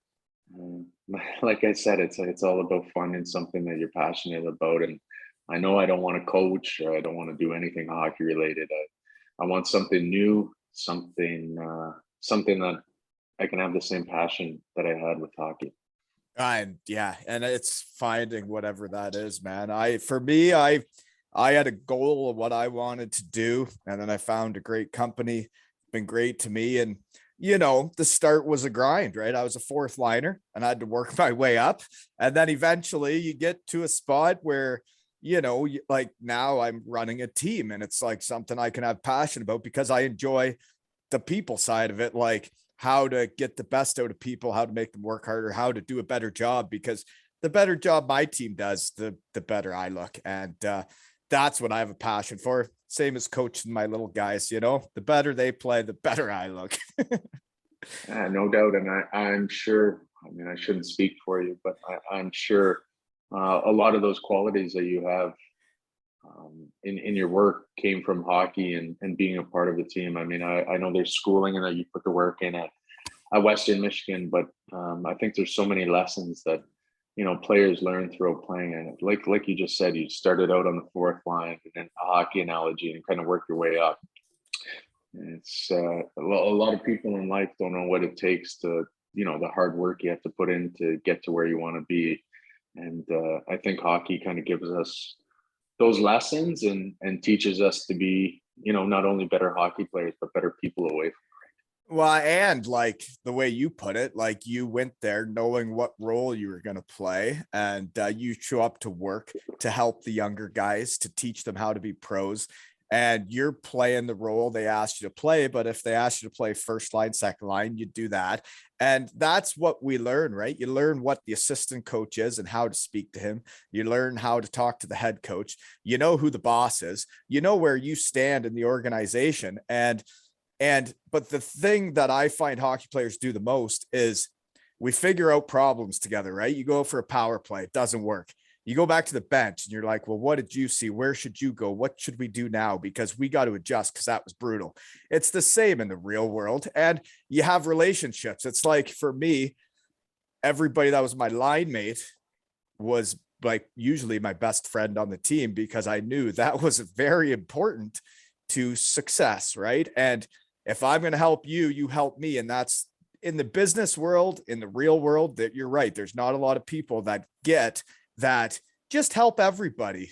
[SPEAKER 2] like I said, it's all about finding something that you're passionate about. And I know I don't want to coach, or I don't want to do anything hockey related. I want something new, something that I can have the same passion that I had with hockey.
[SPEAKER 1] And yeah, and it's finding whatever that is, man. I had a goal of what I wanted to do, and then I found a great company, been great to me. And the start was a grind, right? I was a fourth liner and I had to work my way up. And then eventually you get to a spot where, like now I'm running a team, and it's like something I can have passion about, because I enjoy the people side of it, like how to get the best out of people, how to make them work harder, how to do a better job, because the better job my team does, the better I look. And that's what I have a passion for. Same as coaching my little guys, the better they play, the better I look.
[SPEAKER 2] No doubt. And I'm sure, I mean, I shouldn't speak for you, but I'm sure a lot of those qualities that you have in your work came from hockey and being a part of the team. I mean, I know there's schooling and that you put the work in at Western Michigan, but I think there's so many lessons that players learn through playing. And like you just said, you started out on the fourth line, and then a hockey analogy, and kind of work your way up. And it's a lot of people in life don't know what it takes to the hard work you have to put in to get to where you want to be. And I think hockey kind of gives us those lessons and teaches us to be, not only better hockey players, but better people away from.
[SPEAKER 1] Well, and like the way you put it, like you went there knowing what role you were going to play, and you show up to work to help the younger guys, to teach them how to be pros. And you're playing the role they asked you to play. But if they asked you to play first line, second line, you do that. And that's what we learn, right? You learn what the assistant coach is and how to speak to him. You learn how to talk to the head coach. You know who the boss is. You know where you stand in the organization. But the thing that I find hockey players do the most is we figure out problems together, right? You go for a power play. It doesn't work. You go back to the bench and you're like, well, what did you see? Where should you go? What should we do now? Because we got to adjust, because that was brutal. It's the same in the real world. And you have relationships. It's like, for me, everybody that was my line mate was like usually my best friend on the team, because I knew that was very important to success, right? And if I'm going to help you, you help me. And that's in the business world, in the real world, that you're right. There's not a lot of people that get that. Just help everybody,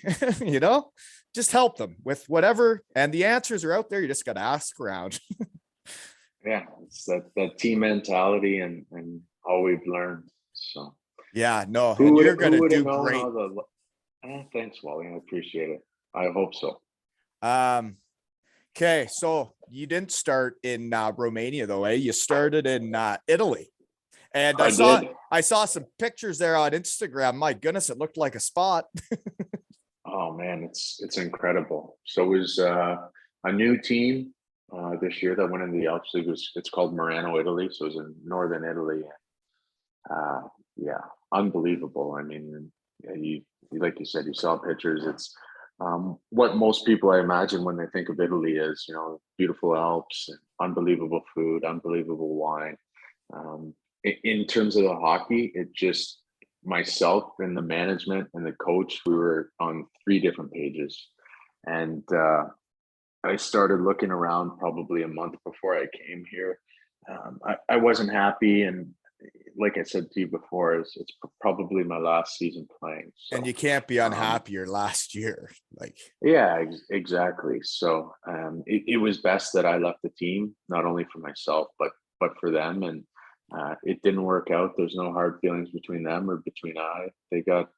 [SPEAKER 1] just help them with whatever. And the answers are out there. You just got to ask around.
[SPEAKER 2] Yeah, it's that team mentality and all we've learned. So
[SPEAKER 1] Yeah, no,
[SPEAKER 2] who
[SPEAKER 1] and
[SPEAKER 2] would
[SPEAKER 1] you're going to
[SPEAKER 2] have
[SPEAKER 1] do
[SPEAKER 2] known
[SPEAKER 1] great.
[SPEAKER 2] how thanks, Wally. I appreciate it. I hope so.
[SPEAKER 1] Okay, so you didn't start in Romania though, eh? You started in Italy. And I saw some pictures there on Instagram. My goodness, it looked like a spot.
[SPEAKER 2] Oh man, it's incredible. So it was a new team this year that went into the Alps League. It's called Merano, Italy. So it was in northern Italy. Yeah, unbelievable. I mean, you like you said, you saw pictures. It's what most people I imagine when they think of Italy is, beautiful Alps, and unbelievable food, unbelievable wine. In terms of the hockey, it just myself and the management and the coach, we were on 3 different pages. And I started looking around probably a month before I came here. I wasn't happy. And like I said to you before, it's probably my last season playing. So,
[SPEAKER 1] and you can't be unhappier last year. Like,
[SPEAKER 2] yeah, exactly. So it was best that I left the team, not only for myself, but for them. And it didn't work out. There's no hard feelings between them or between They got,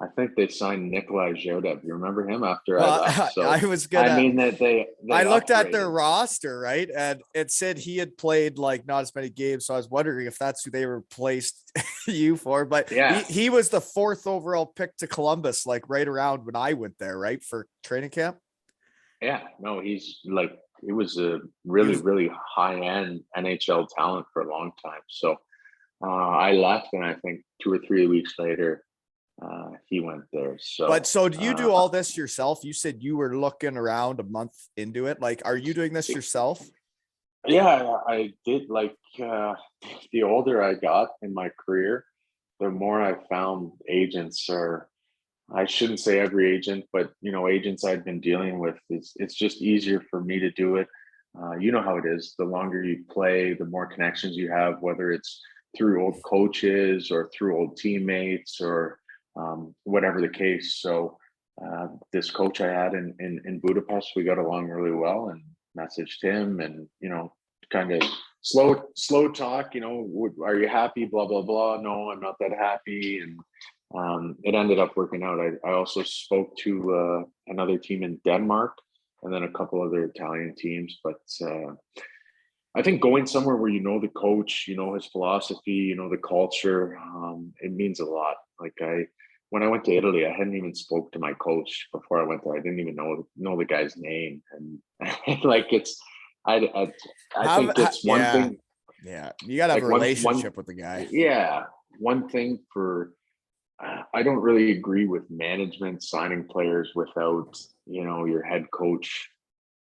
[SPEAKER 2] I think they signed Nikolai Gyergyoi. You remember him after I left? So
[SPEAKER 1] I was gonna.
[SPEAKER 2] I mean that they
[SPEAKER 1] I looked at their
[SPEAKER 2] upgraded.
[SPEAKER 1] roster, right, and it said he had played like not as many games. So I was wondering if that's who they replaced you for. But
[SPEAKER 2] Yeah,
[SPEAKER 1] he was the 4th overall pick to Columbus, like right around when I went there, right, for training camp.
[SPEAKER 2] yeah. No, he's like, he was a really high end NHL talent for a long time. So I left, and I think 2 or 3 weeks later, he went there.
[SPEAKER 1] But
[SPEAKER 2] So
[SPEAKER 1] so do you do all this yourself? You said you were looking around a month into it. Like, are you doing this yourself?
[SPEAKER 2] yeah, I did. Like the older I got in my career, the more I found agents, or I shouldn't say every agent, but agents I've been dealing with. It's just easier for me to do it. You know how it is. The longer you play, the more connections you have, whether it's through old coaches or through old teammates or whatever the case. So this coach I had in Budapest, we got along really well, and messaged him, and kind of slow talk. Are you happy? Blah blah blah. No, I'm not that happy, and it ended up working out. I also spoke to another team in Denmark, and then a couple other Italian teams, but. I think going somewhere where the coach, his philosophy, the culture, it means a lot. Like when I went to Italy, I hadn't even spoke to my coach before I went there. I didn't even know the guy's name, and like I think it's one
[SPEAKER 1] yeah,
[SPEAKER 2] thing.
[SPEAKER 1] Yeah, you gotta have
[SPEAKER 2] Like
[SPEAKER 1] a relationship with the guy.
[SPEAKER 2] Yeah, one thing for. I don't really agree with management signing players without your head coach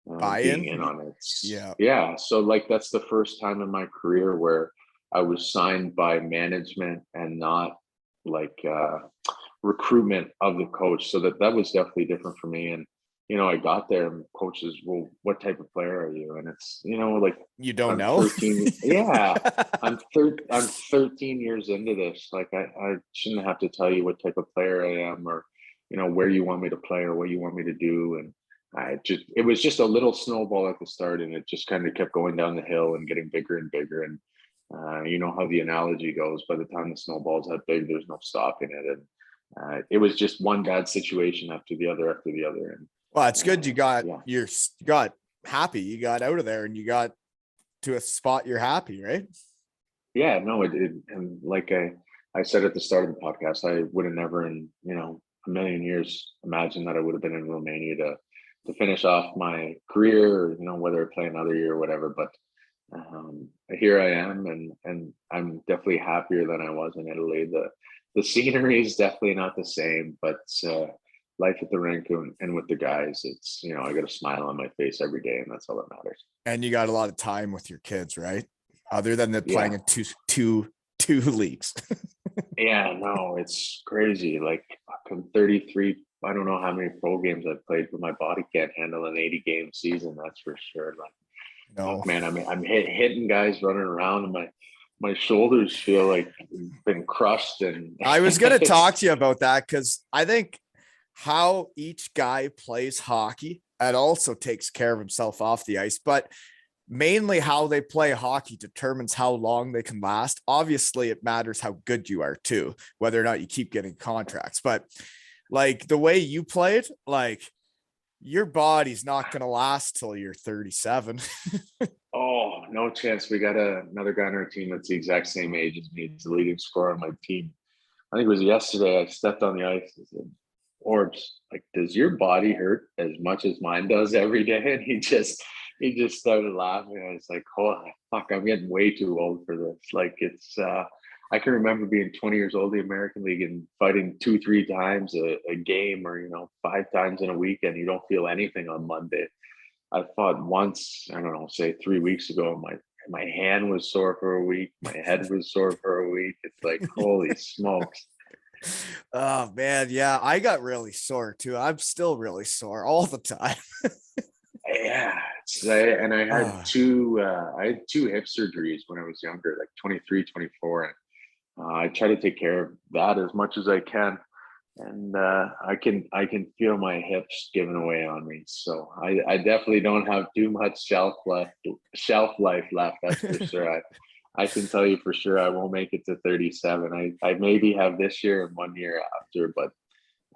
[SPEAKER 2] being in
[SPEAKER 1] Buy-in.
[SPEAKER 2] on it.
[SPEAKER 1] Yeah.
[SPEAKER 2] Yeah. So like that's the first time in my career where I was signed by management and not like recruitment of the coach. So that was definitely different for me. And I got there and coaches, well, what type of player are you? And it's like
[SPEAKER 1] You don't
[SPEAKER 2] I'm
[SPEAKER 1] know.
[SPEAKER 2] 13. Yeah. I'm 13 years into this. Like I shouldn't have to tell you what type of player I am, or where you want me to play or what you want me to do. And it was just a little snowball at the start, and it just kind of kept going down the hill and getting bigger and bigger. And you know how the analogy goes, by the time the snowball's that big, there's no stopping it. And it was just one bad situation after the other. And
[SPEAKER 1] Well, it's good you got
[SPEAKER 2] yeah.
[SPEAKER 1] you got happy. You got out of there and you got to a spot you're happy, right?
[SPEAKER 2] Yeah, no, and like I said at the start of the podcast, I would have never in a million years imagined that I would have been in Romania to finish off my career, or whether I play another year or whatever. But here I am, and I'm definitely happier than I was in Italy. The scenery is definitely not the same, but life at the rink and with the guys, it's I got a smile on my face every day, and that's all that matters.
[SPEAKER 1] And you got a lot of time with your kids, right? Other than the
[SPEAKER 2] Yeah.
[SPEAKER 1] playing in two 2 leagues.
[SPEAKER 2] Yeah, no, it's crazy. Like I'm 33. I don't know how many pro games I've played, but my body can't handle an 80-game season. That's for sure. Like,
[SPEAKER 1] No,
[SPEAKER 2] fuck, man, I'm hitting guys running around, and my shoulders feel like been crushed. And
[SPEAKER 1] I was going to talk to you about that because I think how each guy plays hockey and also takes care of himself off the ice, but mainly how they play hockey determines how long they can last. Obviously, it matters how good you are too, whether or not you keep getting contracts. But like the way you played, like your body's not going to last till you're 37.
[SPEAKER 2] oh, no chance. We got another guy on our team that's the exact same age as me. He's the leading scorer on my team. I think it was yesterday. I stepped on the ice and said, Orbs, like, does your body hurt as much as mine does every day? And he just started laughing. I was like, oh fuck, I'm getting way too old for this. Like it's I can remember being 20 years old in the American League and fighting 2-3 times a game, or 5 times in a week, and you don't feel anything on Monday. I fought once, I don't know, say 3 weeks ago. My hand was sore for a week. My head was sore for a week. It's like, holy smokes.
[SPEAKER 1] Oh man, yeah, I got really sore too. I'm still really sore all the time.
[SPEAKER 2] Yeah, and I had two hip surgeries when I was younger, like 23, 24, and I try to take care of that as much as I can. And I can feel my hips giving away on me. So I definitely don't have too much shelf life left. That's for sure. I can tell you for sure I won't make it to 37. I maybe have this year and 1 year after, but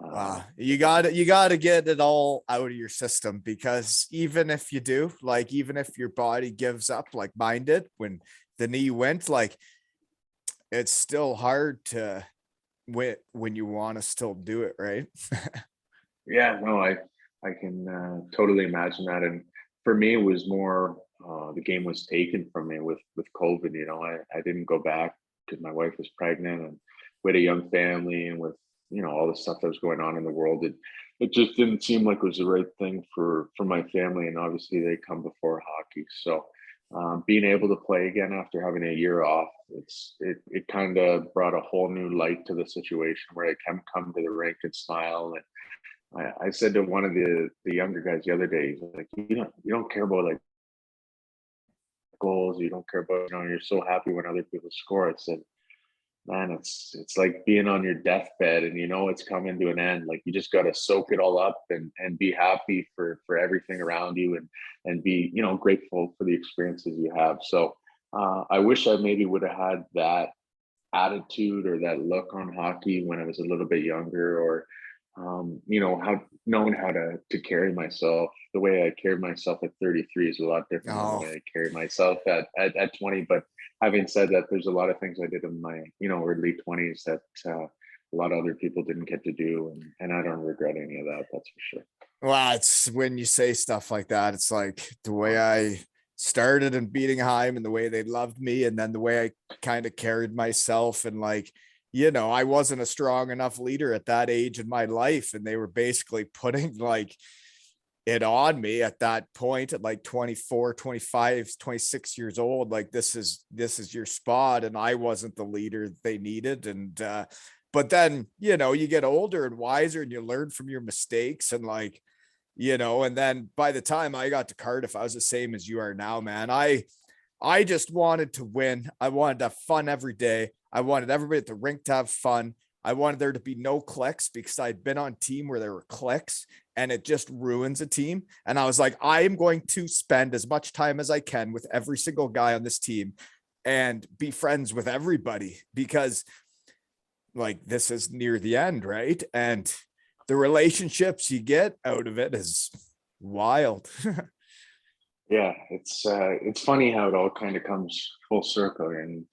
[SPEAKER 1] Wow, you gotta get it all out of your system, because even if you do, like, even if your body gives up like mine did when the knee went, like, it's still hard to when you want to still do it, right?
[SPEAKER 2] yeah, no, I can totally imagine that. And for me, it was more the game was taken from me with COVID. I didn't go back because my wife was pregnant and we had a young family, and with all the stuff that was going on in the world, it just didn't seem like it was the right thing for my family. And obviously, they come before hockey, so. Being able to play again after having a year off, it kind of brought a whole new light to the situation where I can come to the rink and smile. And I said to one of the younger guys the other day, he's like, you don't care about like goals, you don't care about you're so happy when other people score. I said, man, it's like being on your deathbed and it's coming to an end. Like you just got to soak it all up and be happy for everything around you, and be grateful for the experiences you have. So I wish I maybe would have had that attitude or that look on hockey when I was a little bit younger, or how knowing how to carry myself. The way I carried myself at 33 is a lot different than the
[SPEAKER 1] Oh,
[SPEAKER 2] way I carried myself at 20. But having said that, there's a lot of things I did in my early 20s that a lot of other people didn't get to do, and I don't regret any of that. That's for sure.
[SPEAKER 1] well, it's when you say stuff like that, it's like the way I started in Beatingheim and the way they loved me, and then the way I kind of carried myself, and like, I wasn't a strong enough leader at that age in my life, and they were basically putting like it on me at that point at like 24, 25, 26 years old. Like, this is your spot, and I wasn't the leader they needed. And but then you get older and wiser, and you learn from your mistakes, and like, and then by the time I got to Cardiff, I was the same as you are now, man. I just wanted to win. I wanted to have fun every day. I wanted everybody at the rink to have fun. I wanted there to be no cliques, because I'd been on team where there were cliques, and it just ruins a team. And I was like, I am going to spend as much time as I can with every single guy on this team and be friends with everybody, because like, this is near the end, right? And the relationships you get out of it is wild.
[SPEAKER 2] Yeah, it's funny how it all kind of comes full circle, and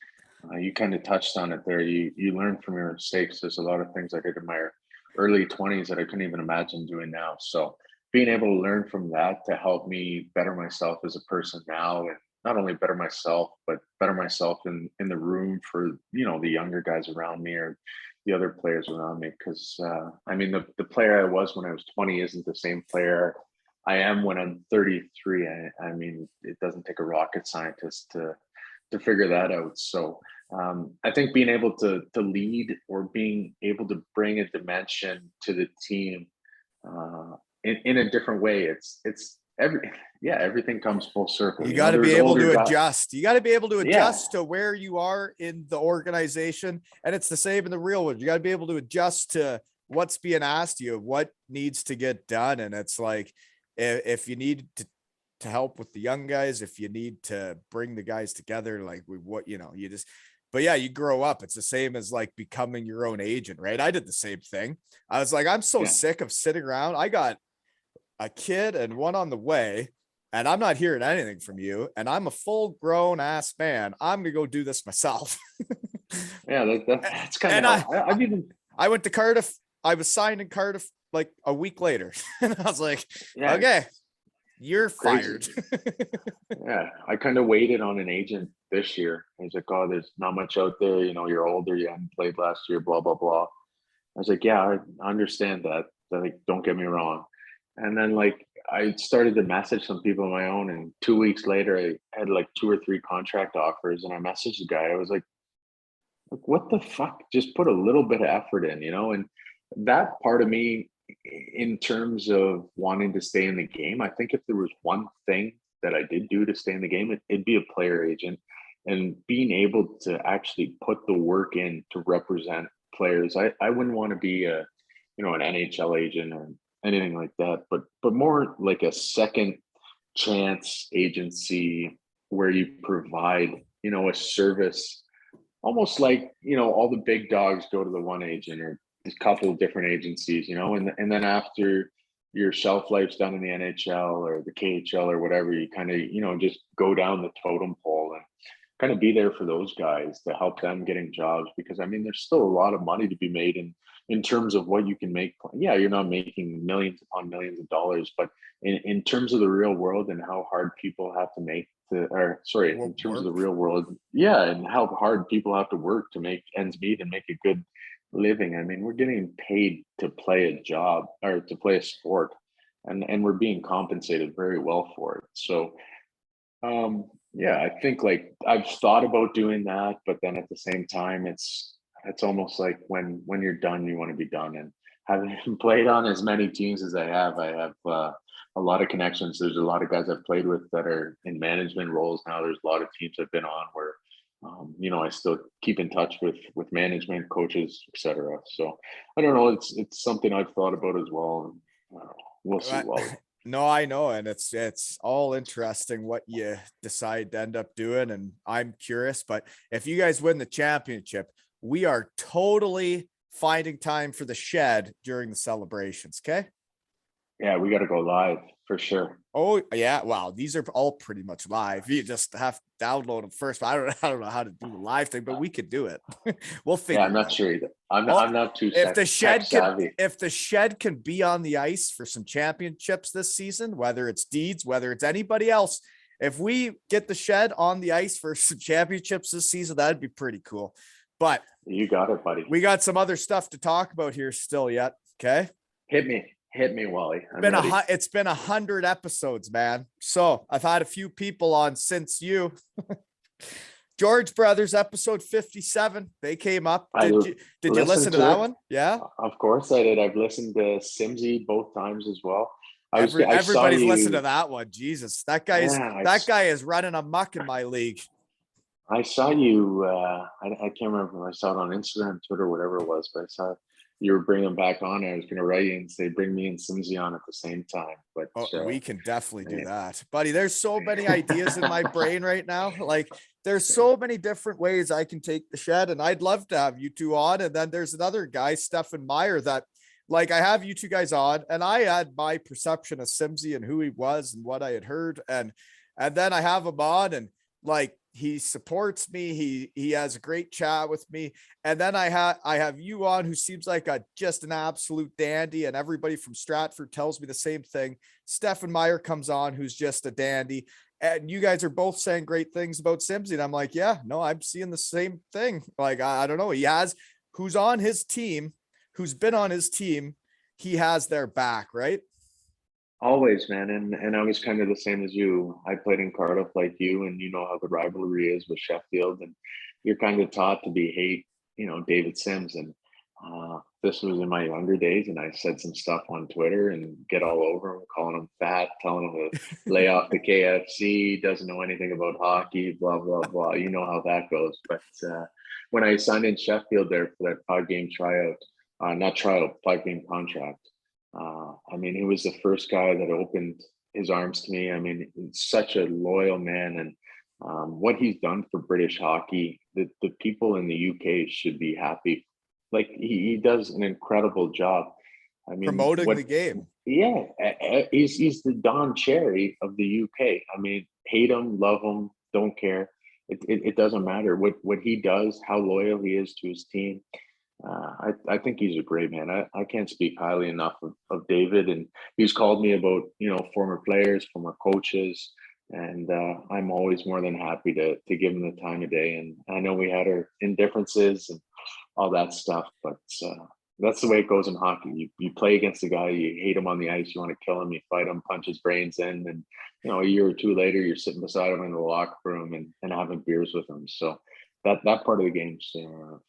[SPEAKER 2] you kind of touched on it there. You learn from your mistakes. There's a lot of things I did in my early 20s that I couldn't even imagine doing now. So being able to learn from that to help me better myself as a person now, and not only better myself, but better myself in the room for the younger guys around me, or the other players around me. Because I mean, the player I was when I was 20 isn't the same player I am when I'm 33. I mean, it doesn't take a rocket scientist to to figure that out. So I think being able to lead or being able to bring a dimension to the team in a different way, everything comes full circle.
[SPEAKER 1] You got to be
[SPEAKER 2] there's
[SPEAKER 1] able
[SPEAKER 2] older
[SPEAKER 1] to
[SPEAKER 2] guys.
[SPEAKER 1] adjust. You got to be able to
[SPEAKER 2] Yeah,
[SPEAKER 1] adjust to where you are in the organization. And it's the same in the real world. You got to be able to adjust to what's being asked of you, what needs to get done. And it's like, if you need to help with the young guys, if you need to bring the guys together, like you just, but yeah, you grow up. It's the same as like becoming your own agent, right? I did the same thing. I was like, I'm so
[SPEAKER 2] yeah,
[SPEAKER 1] sick of sitting around. I got a kid and one on the way, and I'm not hearing anything from you. And I'm a full grown ass man. I'm going to go do this myself.
[SPEAKER 2] yeah. That's kind
[SPEAKER 1] And
[SPEAKER 2] of how I've even.
[SPEAKER 1] I went to Cardiff. I was signed in Cardiff like a week later. And I was like,
[SPEAKER 2] Yeah,
[SPEAKER 1] okay, you're
[SPEAKER 2] crazy.
[SPEAKER 1] fired.
[SPEAKER 2] Yeah, I kind of waited on an agent this year. He's like, "Oh, there's not much out there. You're older. You hadn't played last year. Blah blah blah." I was like, "Yeah, I understand that. Like, don't get me wrong." And then like I started to message some people on my own, and 2 weeks later, I had like 2 or 3 contract offers, and I messaged the guy. I was like, what the fuck? Just put a little bit of effort in, and that part of me, in terms of wanting to stay in the game, I think if there was one thing that I did do to stay in the game, it'd be a player agent, and being able to actually put the work in to represent players. I wouldn't want to be an NHL agent or anything like that, but more like a second chance agency where you provide, a service, almost like, all the big dogs go to the one agent or a couple of different agencies, and then after your shelf life's done in the NHL or the KHL or whatever, you kind of, just go down the totem pole and kind of be there for those guys to help them getting jobs. Because I mean, there's still a lot of money to be made in terms of what you can make. Yeah, you're not making millions upon millions of dollars, but in terms of the real world and how hard people have to make in terms of the real world, yeah, and how hard people have to work to make ends meet and make a good living. I mean, we're getting paid to play a job or to play a sport, and we're being compensated very well for it. So yeah, I think like I've thought about doing that, but then at the same time, it's almost like when you're done, you want to be done. And having played on as many teams as I have a lot of connections. There's a lot of guys I've played with that are in management roles now. There's a lot of teams I've been on where I still keep in touch with management, coaches, etc. So I don't know. It's something I've thought about as well. And, we'll see.
[SPEAKER 1] No, I know. And it's all interesting what you decide to end up doing. And I'm curious, but if you guys win the championship, we are totally finding time for the shed during the celebrations. Okay.
[SPEAKER 2] Yeah, we got to go live for sure.
[SPEAKER 1] Oh yeah. Wow. These are all pretty much live. You just have to download them first, but I don't know how to do the live thing, but we could do it. We'll figure.
[SPEAKER 2] Yeah, I'm not sure either. I'm not too
[SPEAKER 1] if the shed can
[SPEAKER 2] savvy.
[SPEAKER 1] if the shed can be on the ice for some championships this season, whether it's Deeds, whether it's anybody else, if we get the shed on the ice for some championships this season, that'd be pretty cool. But
[SPEAKER 2] you got it, buddy.
[SPEAKER 1] We got some other stuff to talk about here still yet. Okay.
[SPEAKER 2] Hit me, Wally.
[SPEAKER 1] It's been 100 episodes, man. So I've had a few people on since you. George Brothers, episode 57. They came up. Did you listen to that one? Yeah.
[SPEAKER 2] Of course I did. I've listened to Simsy both times as well.
[SPEAKER 1] Everybody's listened to that one. Jesus, that guy is running amok in my league.
[SPEAKER 2] I saw you. I can't remember if I saw it on Instagram, Twitter, whatever it was, but I saw you were bringing back on. I was going to write you and say, bring me and Simsy on at the same time. But
[SPEAKER 1] we can definitely do that, buddy. There's so many ideas in my brain right now. Like there's so many different ways I can take the shed, and I'd love to have you two on. And then there's another guy, Stefan Meyer, that like I have you two guys on, and I had my perception of Simsy and who he was and what I had heard. And then I have him on, and like, he supports me. He has a great chat with me. And then I have you on, who seems like just an absolute dandy. And everybody from Stratford tells me the same thing. Stefan Meyer comes on, who's just a dandy. And you guys are both saying great things about Simsy. And I'm like, yeah, no, I'm seeing the same thing. Like, I don't know. Who's on his team, who's been on his team. He has their back, right?
[SPEAKER 2] Always, man. And I was kind of the same as you. I played in Cardiff like you, and you know how the rivalry is with Sheffield, and you're kind of taught to be hate, David Sims. And this was in my younger days, and I said some stuff on Twitter and get all over him, calling him fat, telling him to lay off the KFC, doesn't know anything about hockey, blah blah blah. You know how that goes. But when I signed in Sheffield there for that 5-game tryout, not tryout, 5-game contract. I mean, he was the first guy that opened his arms to me. I mean, he's such a loyal man, and what he's done for British hockey, the people in the UK should be happy. Like he does an incredible job. I mean,
[SPEAKER 1] Promoting the game.
[SPEAKER 2] Yeah, he's the Don Cherry of the UK. I mean, hate him, love him, don't care. It doesn't matter what he does, how loyal he is to his team. I think he's a great man. I can't speak highly enough of David, and he's called me about former players, former coaches, and I'm always more than happy to give him the time of day. And I know we had our indifferences and all that stuff, but that's the way it goes in hockey. You play against a guy, you hate him on the ice, you want to kill him, you fight him, punch his brains in, and a year or two later, you're sitting beside him in the locker room and having beers with him. So that part of the game's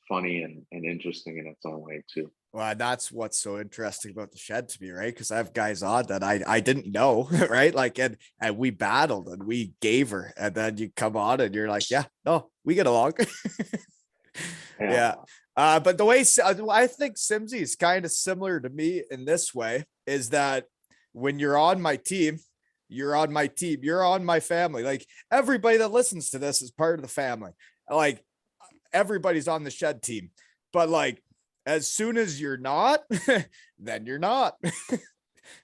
[SPEAKER 2] funny and interesting in its own way too.
[SPEAKER 1] Well, that's what's so interesting about the shed to me, right? Because I have guys on that I didn't know, right? Like, and we battled and we gave her, and then you come on and you're like, yeah, no, we get along. Yeah. But the way I think Simsy is kind of similar to me in this way is that when you're on my team, you're on my team, you're on my family. Like everybody that listens to this is part of the family. Like everybody's on the shed team, but like as soon as you're not, then you're not.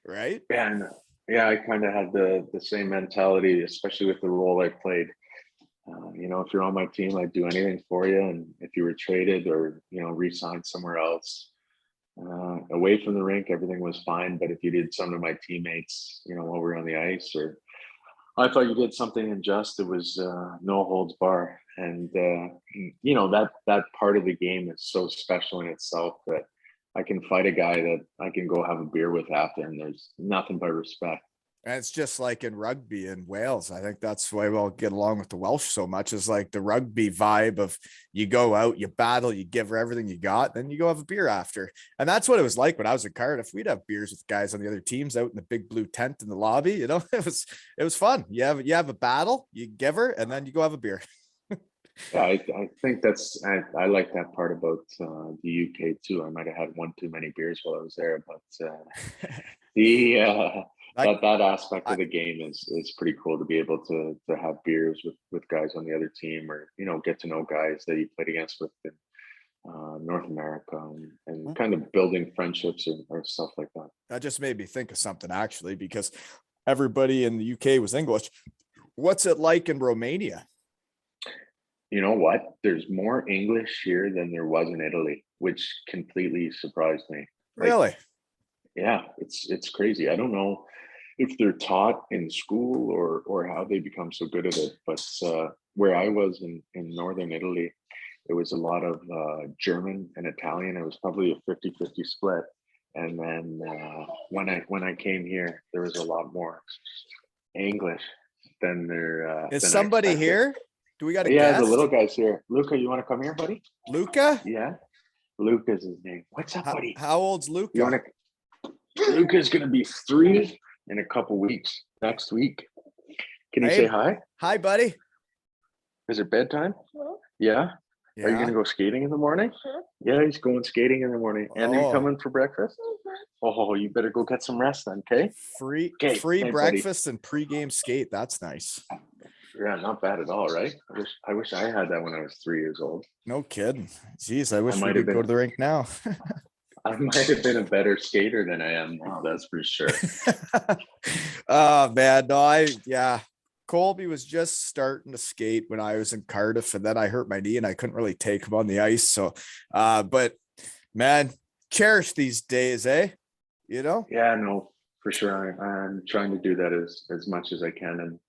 [SPEAKER 1] Right.
[SPEAKER 2] Yeah, I kind of had the same mentality, especially with the role I played. If you're on my team, I'd do anything for you. And if you were traded or, re-signed somewhere else, away from the rink, everything was fine. But if you did something to my teammates, while we were on the ice, or I thought you did something unjust, it was no holds bar. And, that part of the game is so special in itself that I can fight a guy that I can go have a beer with after, and there's nothing but respect.
[SPEAKER 1] And it's just like in rugby in Wales. I think that's why we'll get along with the Welsh so much, is like the rugby vibe of you go out, you battle, you give her everything you got, then you go have a beer after. And that's what it was like when I was in Cardiff. We'd have beers with guys on the other teams out in the big blue tent in the lobby. It was fun. You have a battle, you give her, and then you go have a beer.
[SPEAKER 2] Yeah, I think I like that part about the UK too. I might have had one too many beers while I was there, but the that aspect of the game is pretty cool to be able to have beers with guys on the other team, or get to know guys that you played against with in North America, and kind of building friendships or stuff like that.
[SPEAKER 1] That just made me think of something actually, because everybody in the UK was English. What's it like in Romania?
[SPEAKER 2] You know what? There's more English here than there was in Italy, which completely surprised me.
[SPEAKER 1] Really?
[SPEAKER 2] Yeah, it's crazy. I don't know if they're taught in school or how they become so good at it. But where I was in northern Italy, it was a lot of German and Italian. It was probably a 50-50 split. And then when I came here, there was a lot more English than there.
[SPEAKER 1] Is somebody here? Do we got a
[SPEAKER 2] guest?
[SPEAKER 1] The
[SPEAKER 2] little guy's here. Luca, you want to come here, buddy?
[SPEAKER 1] Luca?
[SPEAKER 2] Yeah. Luca's his name. What's up, buddy?
[SPEAKER 1] How old's Luca?
[SPEAKER 2] Luca's going to be 3 in a couple weeks, next week. Can you say hi?
[SPEAKER 1] Hi, buddy.
[SPEAKER 2] Is it bedtime? Yeah. Are you going to go skating in the morning? Yeah, he's going skating in the morning. And are you coming for breakfast? Oh, you better go get some rest then, okay?
[SPEAKER 1] Free breakfast buddy. And pregame skate. That's nice.
[SPEAKER 2] Yeah, not bad at all, right? I wish I had that when I was 3 years old.
[SPEAKER 1] No kidding. Jeez, I wish we could go to the rink now.
[SPEAKER 2] I might have been a better skater than I am now, that's for sure.
[SPEAKER 1] Oh man, no, Colby was just starting to skate when I was in Cardiff, and then I hurt my knee and I couldn't really take him on the ice. So but man, cherish these days, eh?
[SPEAKER 2] Yeah, no, for sure. I'm trying to do that as much as I can. And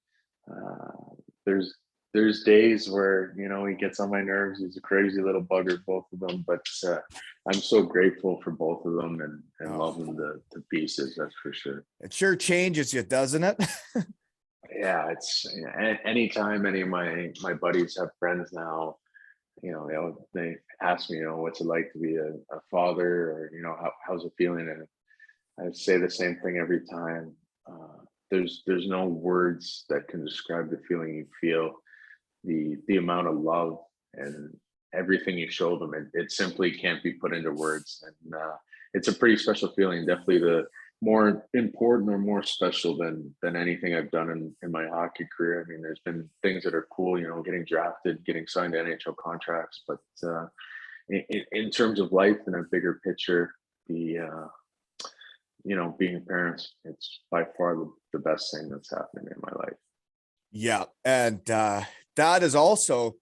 [SPEAKER 2] there's there's days where, he gets on my nerves. He's a crazy little bugger, both of them. But I'm so grateful for both of them and love them to pieces. That's for sure.
[SPEAKER 1] It sure changes you, doesn't it?
[SPEAKER 2] Yeah, it's anytime any of my buddies have friends now, they ask me, what's it like to be a father, or how's it feeling, and I say the same thing every time. There's no words that can describe the feeling you feel, the amount of love and everything you show them. It simply can't be put into words, and it's a pretty special feeling. Definitely the more important or more special than anything I've done in my hockey career. I mean, there's been things that are cool, getting drafted, getting signed to NHL contracts, but in terms of life and a bigger picture, being a parent, it's by far the best thing that's happening in my life.
[SPEAKER 1] Yeah. And that is also,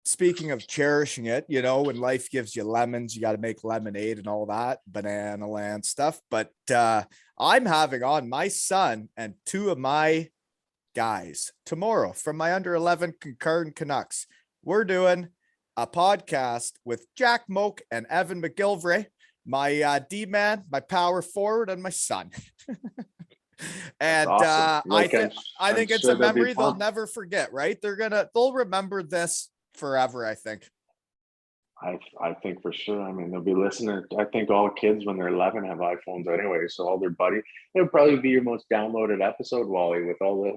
[SPEAKER 1] speaking of cherishing it, when life gives you lemons, you got to make lemonade and all that banana land stuff. But I'm having on my son and two of my guys tomorrow from my under 11 Concurrent Canucks. We're doing a podcast with Jack Moak and Evan McGilvray, my D-man, my power forward, and my son. And
[SPEAKER 2] awesome.
[SPEAKER 1] I think it's
[SPEAKER 2] sure
[SPEAKER 1] a memory they'll
[SPEAKER 2] fun.
[SPEAKER 1] never forget, right? They'll remember this forever, I think.
[SPEAKER 2] I think for sure. I mean, they'll be listening. I think all kids when they're 11 have iPhones anyway, so all their buddies. It'll probably be your most downloaded episode, Wally, with all this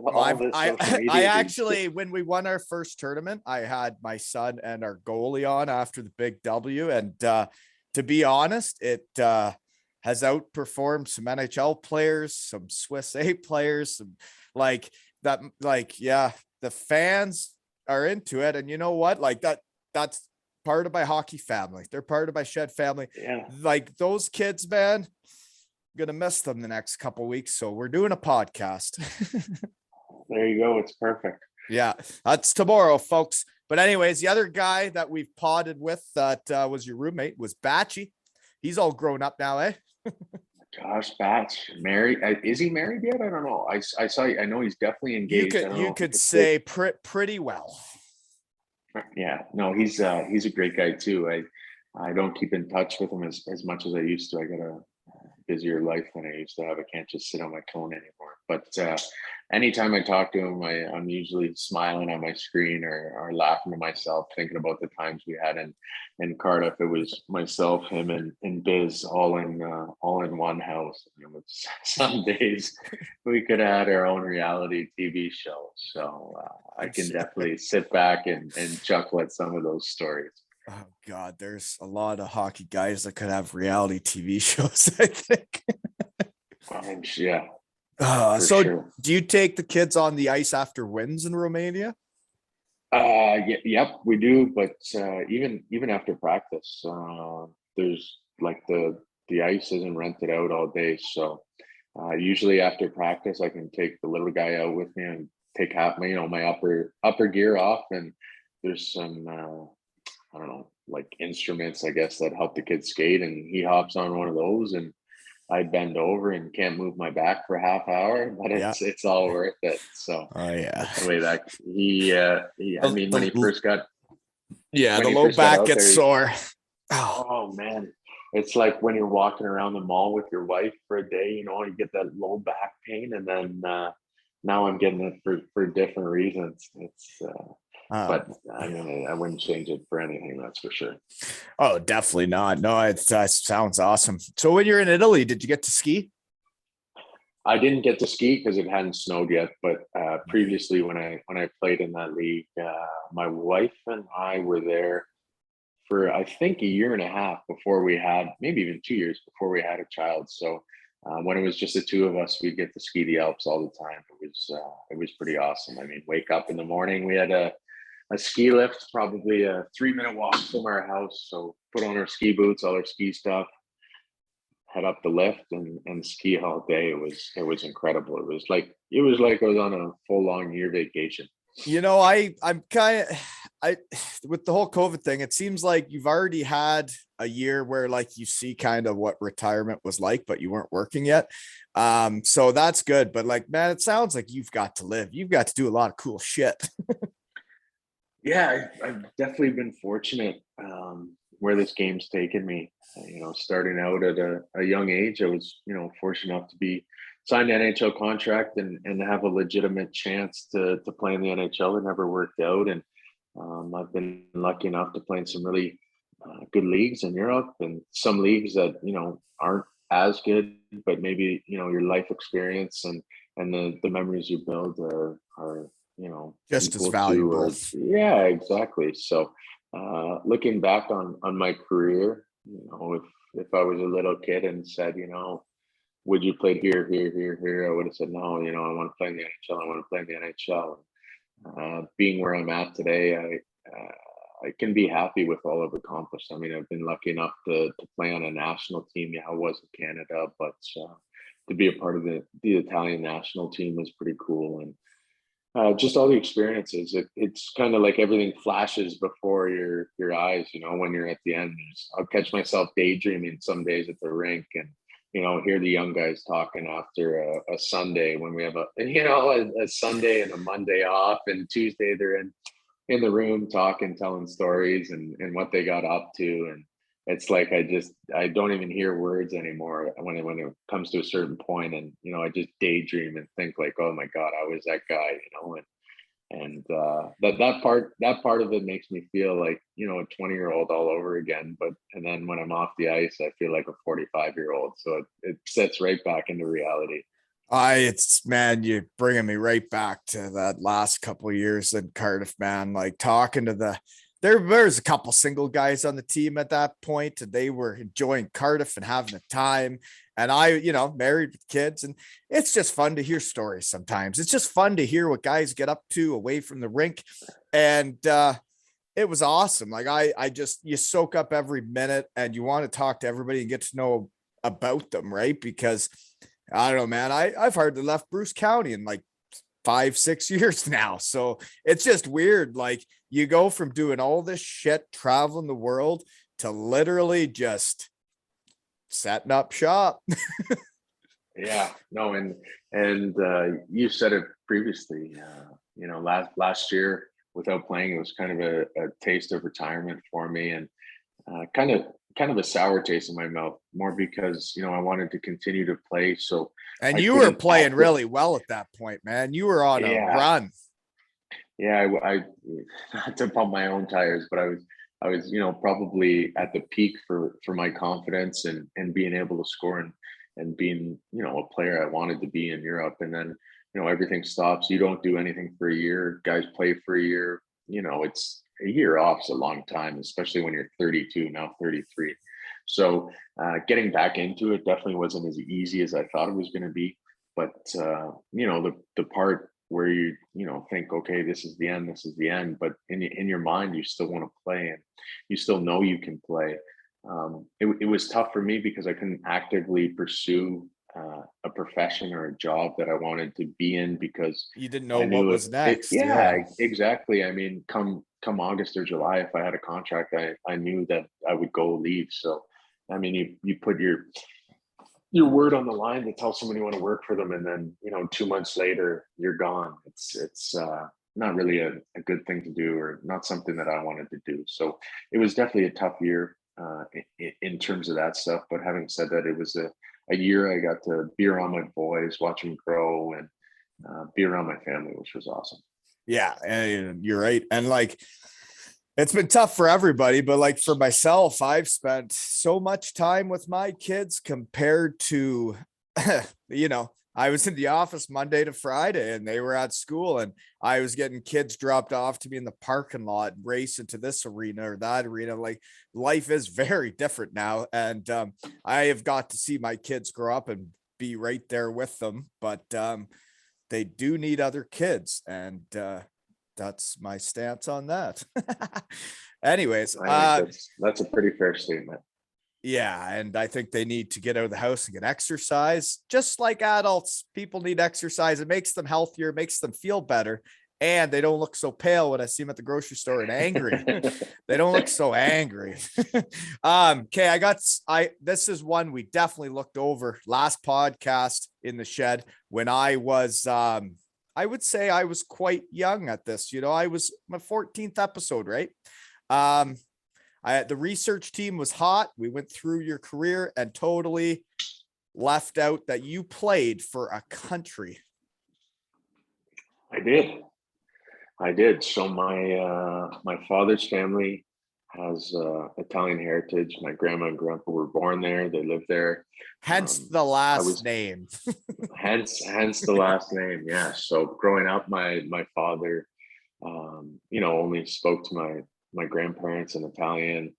[SPEAKER 2] social media.
[SPEAKER 1] I actually, when we won our first tournament, I had my son and our goalie on after the big W, and to be honest, it has outperformed some NHL players, some Swiss A players, some yeah, the fans are into it. And you know what? That's part of my hockey family. They're part of my Shed family.
[SPEAKER 2] Yeah.
[SPEAKER 1] Like those kids, man, I'm gonna miss them the next couple of weeks. So we're doing a podcast.
[SPEAKER 2] There you go. It's perfect.
[SPEAKER 1] Yeah, that's tomorrow, folks. But anyways, the other guy that we've podded with that was your roommate was Batchy. He's all grown up now, eh?
[SPEAKER 2] Gosh, Batch, married? Is he married yet? I don't know. I saw. I know he's definitely engaged.
[SPEAKER 1] You could say pretty well.
[SPEAKER 2] Yeah, no, he's a great guy too. I don't keep in touch with him as much as I used to. I got a busier life than I used to have. I can't just sit on my phone anymore. But anytime I talk to him, I'm usually smiling on my screen or laughing to myself, thinking about the times we had in Cardiff. It was myself, him, and Biz all in one house. And it was, some days we could have had our own reality TV show. So I can definitely sit back and chuckle at some of those stories.
[SPEAKER 1] Oh God, there's a lot of hockey guys that could have reality TV shows, I think.
[SPEAKER 2] Yeah.
[SPEAKER 1] So
[SPEAKER 2] sure.
[SPEAKER 1] Do you take the kids on the ice after wins in Romania?
[SPEAKER 2] Yep, we do. But even after practice, there's like the ice isn't rented out all day. So usually after practice, I can take the little guy out with me and take half my upper gear off, and there's some I don't know, like instruments, I guess, that help the kid skate, and he hops on one of those, and I bend over and can't move my back for a half hour, but it's all worth it. So the way that he I mean, when he first got
[SPEAKER 1] the low back gets sore.
[SPEAKER 2] Oh man, it's like when you're walking around the mall with your wife for a day, you get that low back pain, and then now I'm getting it for different reasons. It's but I mean, I wouldn't change it for anything, that's for sure.
[SPEAKER 1] Oh, definitely not. No, it sounds awesome. So when you're in Italy, did you get to ski?
[SPEAKER 2] I didn't get to ski because it hadn't snowed yet, but previously when I played in that league, my wife and I were there for I think a year and a half before we had, maybe even 2 years before we had a child. So when it was just the two of us, we'd get to ski the Alps all the time. It was pretty awesome. I mean, wake up in the morning, we had a ski lift, probably a 3-minute walk from our house. So put on our ski boots, all our ski stuff, head up the lift and ski all day. It was incredible. It was like I was on a full long year vacation.
[SPEAKER 1] I'm kind of with the whole COVID thing, it seems like you've already had a year where like you see kind of what retirement was like, but you weren't working yet. So that's good. But like, man, it sounds like you've got to live. You've got to do a lot of cool shit.
[SPEAKER 2] Yeah, I've definitely been fortunate where this game's taken me. Starting out at a young age, I was, fortunate enough to be signed an NHL contract and have a legitimate chance to play in the NHL. It never worked out, and I've been lucky enough to play in some really good leagues in Europe and some leagues that aren't as good, but maybe your life experience and the memories you build are
[SPEAKER 1] Just as
[SPEAKER 2] equal to,
[SPEAKER 1] valuable.
[SPEAKER 2] or yeah, exactly. So looking back on my career, if I was a little kid and said, would you play here, I would have said no. I want to play in the NHL. I want to play in the NHL. Being where I'm at today, I can be happy with all I've accomplished. I mean, I've been lucky enough to play on a national team. Yeah, I was in Canada, but to be a part of the Italian national team was pretty cool. And just all the experiences. It's kind of like everything flashes before your eyes. When you're at the end, I'll catch myself daydreaming some days at the rink, and hear the young guys talking after a Sunday when we have a Sunday and a Monday off, and Tuesday they're in the room talking, telling stories and what they got up to. And it's like I don't even hear words anymore when it comes to a certain point. And I just daydream and think like, oh my God, I was that guy, and that part of it makes me feel like a 20-year-old all over again. And then when I'm off the ice, I feel like a 45-year-old. So it sets right back into reality.
[SPEAKER 1] It's man, you're bringing me right back to that last couple of years in Cardiff, man. Like talking to there's a couple single guys on the team at that point, and they were enjoying Cardiff and having a time. And I, married with kids, and it's just fun to hear stories sometimes. It's just fun to hear what guys get up to away from the rink. And it was awesome. Like you soak up every minute and you want to talk to everybody and get to know about them, right? Because I don't know, man. I've hardly left Bruce County in like 5-6 years now. So it's just weird. Like you go from doing all this shit, traveling the world, to literally just setting up shop.
[SPEAKER 2] Yeah, no, and you said it previously. Last year without playing, it was kind of a taste of retirement for me, and kind of a sour taste in my mouth, more because I wanted to continue to play. So
[SPEAKER 1] And
[SPEAKER 2] I
[SPEAKER 1] you were
[SPEAKER 2] couldn't
[SPEAKER 1] playing really well at that point, man. You were on a
[SPEAKER 2] yeah,
[SPEAKER 1] run.
[SPEAKER 2] yeah. I not to pump my own tires, but I was probably at the peak for my confidence and being able to score and being a player I wanted to be in Europe. And then everything stops. You don't do anything for a year. Guys play for a year. It's a year off is a long time, especially when you're 32, now 33. So getting back into it definitely wasn't as easy as I thought it was going to be. But the part where you think, okay, this is the end, but in your mind you still want to play, and you still know you can play. It was tough for me because I couldn't actively pursue a profession or a job that I wanted to be in, because
[SPEAKER 1] You didn't know
[SPEAKER 2] I
[SPEAKER 1] what
[SPEAKER 2] knew
[SPEAKER 1] was next.
[SPEAKER 2] yeah,
[SPEAKER 1] Yeah.
[SPEAKER 2] exactly. I mean, come August or July, if I had a contract, I knew that I would go leave. So I mean, you put your word on the line to tell someone you want to work for them, and then 2 months later you're gone. It's not really a good thing to do, or not something that I wanted to do. So it was definitely a tough year in terms of that stuff. But having said that, it was a year I got to be around my boys, watch them grow, and be around my family, which was awesome.
[SPEAKER 1] Yeah. And you're right. And like, it's been tough for everybody, but like for myself, I've spent so much time with my kids compared to, I was in the office Monday to Friday and they were at school, and I was getting kids dropped off to me in the parking lot, racing to this arena or that arena. Like life is very different now. And I have got to see my kids grow up and be right there with them. But they do need other kids. And that's my stance on that. Anyways,
[SPEAKER 2] I think that's a pretty fair statement.
[SPEAKER 1] yeah, and I think they need to get out of the house and get exercise, just like adults. People need exercise. It makes them healthier, makes them feel better, and they don't look so pale when I see them at the grocery store and angry. They don't look so angry. Okay, this is one we definitely looked over last podcast in the shed when I I would say I was quite young at this. I was my 14th episode, right? The research team was hot. We went through your career and totally left out that you played for a country.
[SPEAKER 2] I did. So my father's family has Italian heritage. My grandma and grandpa were born there. They lived there.
[SPEAKER 1] Hence the last name.
[SPEAKER 2] hence the last name. Yeah. So growing up, my father, only spoke to my grandparents in Italian.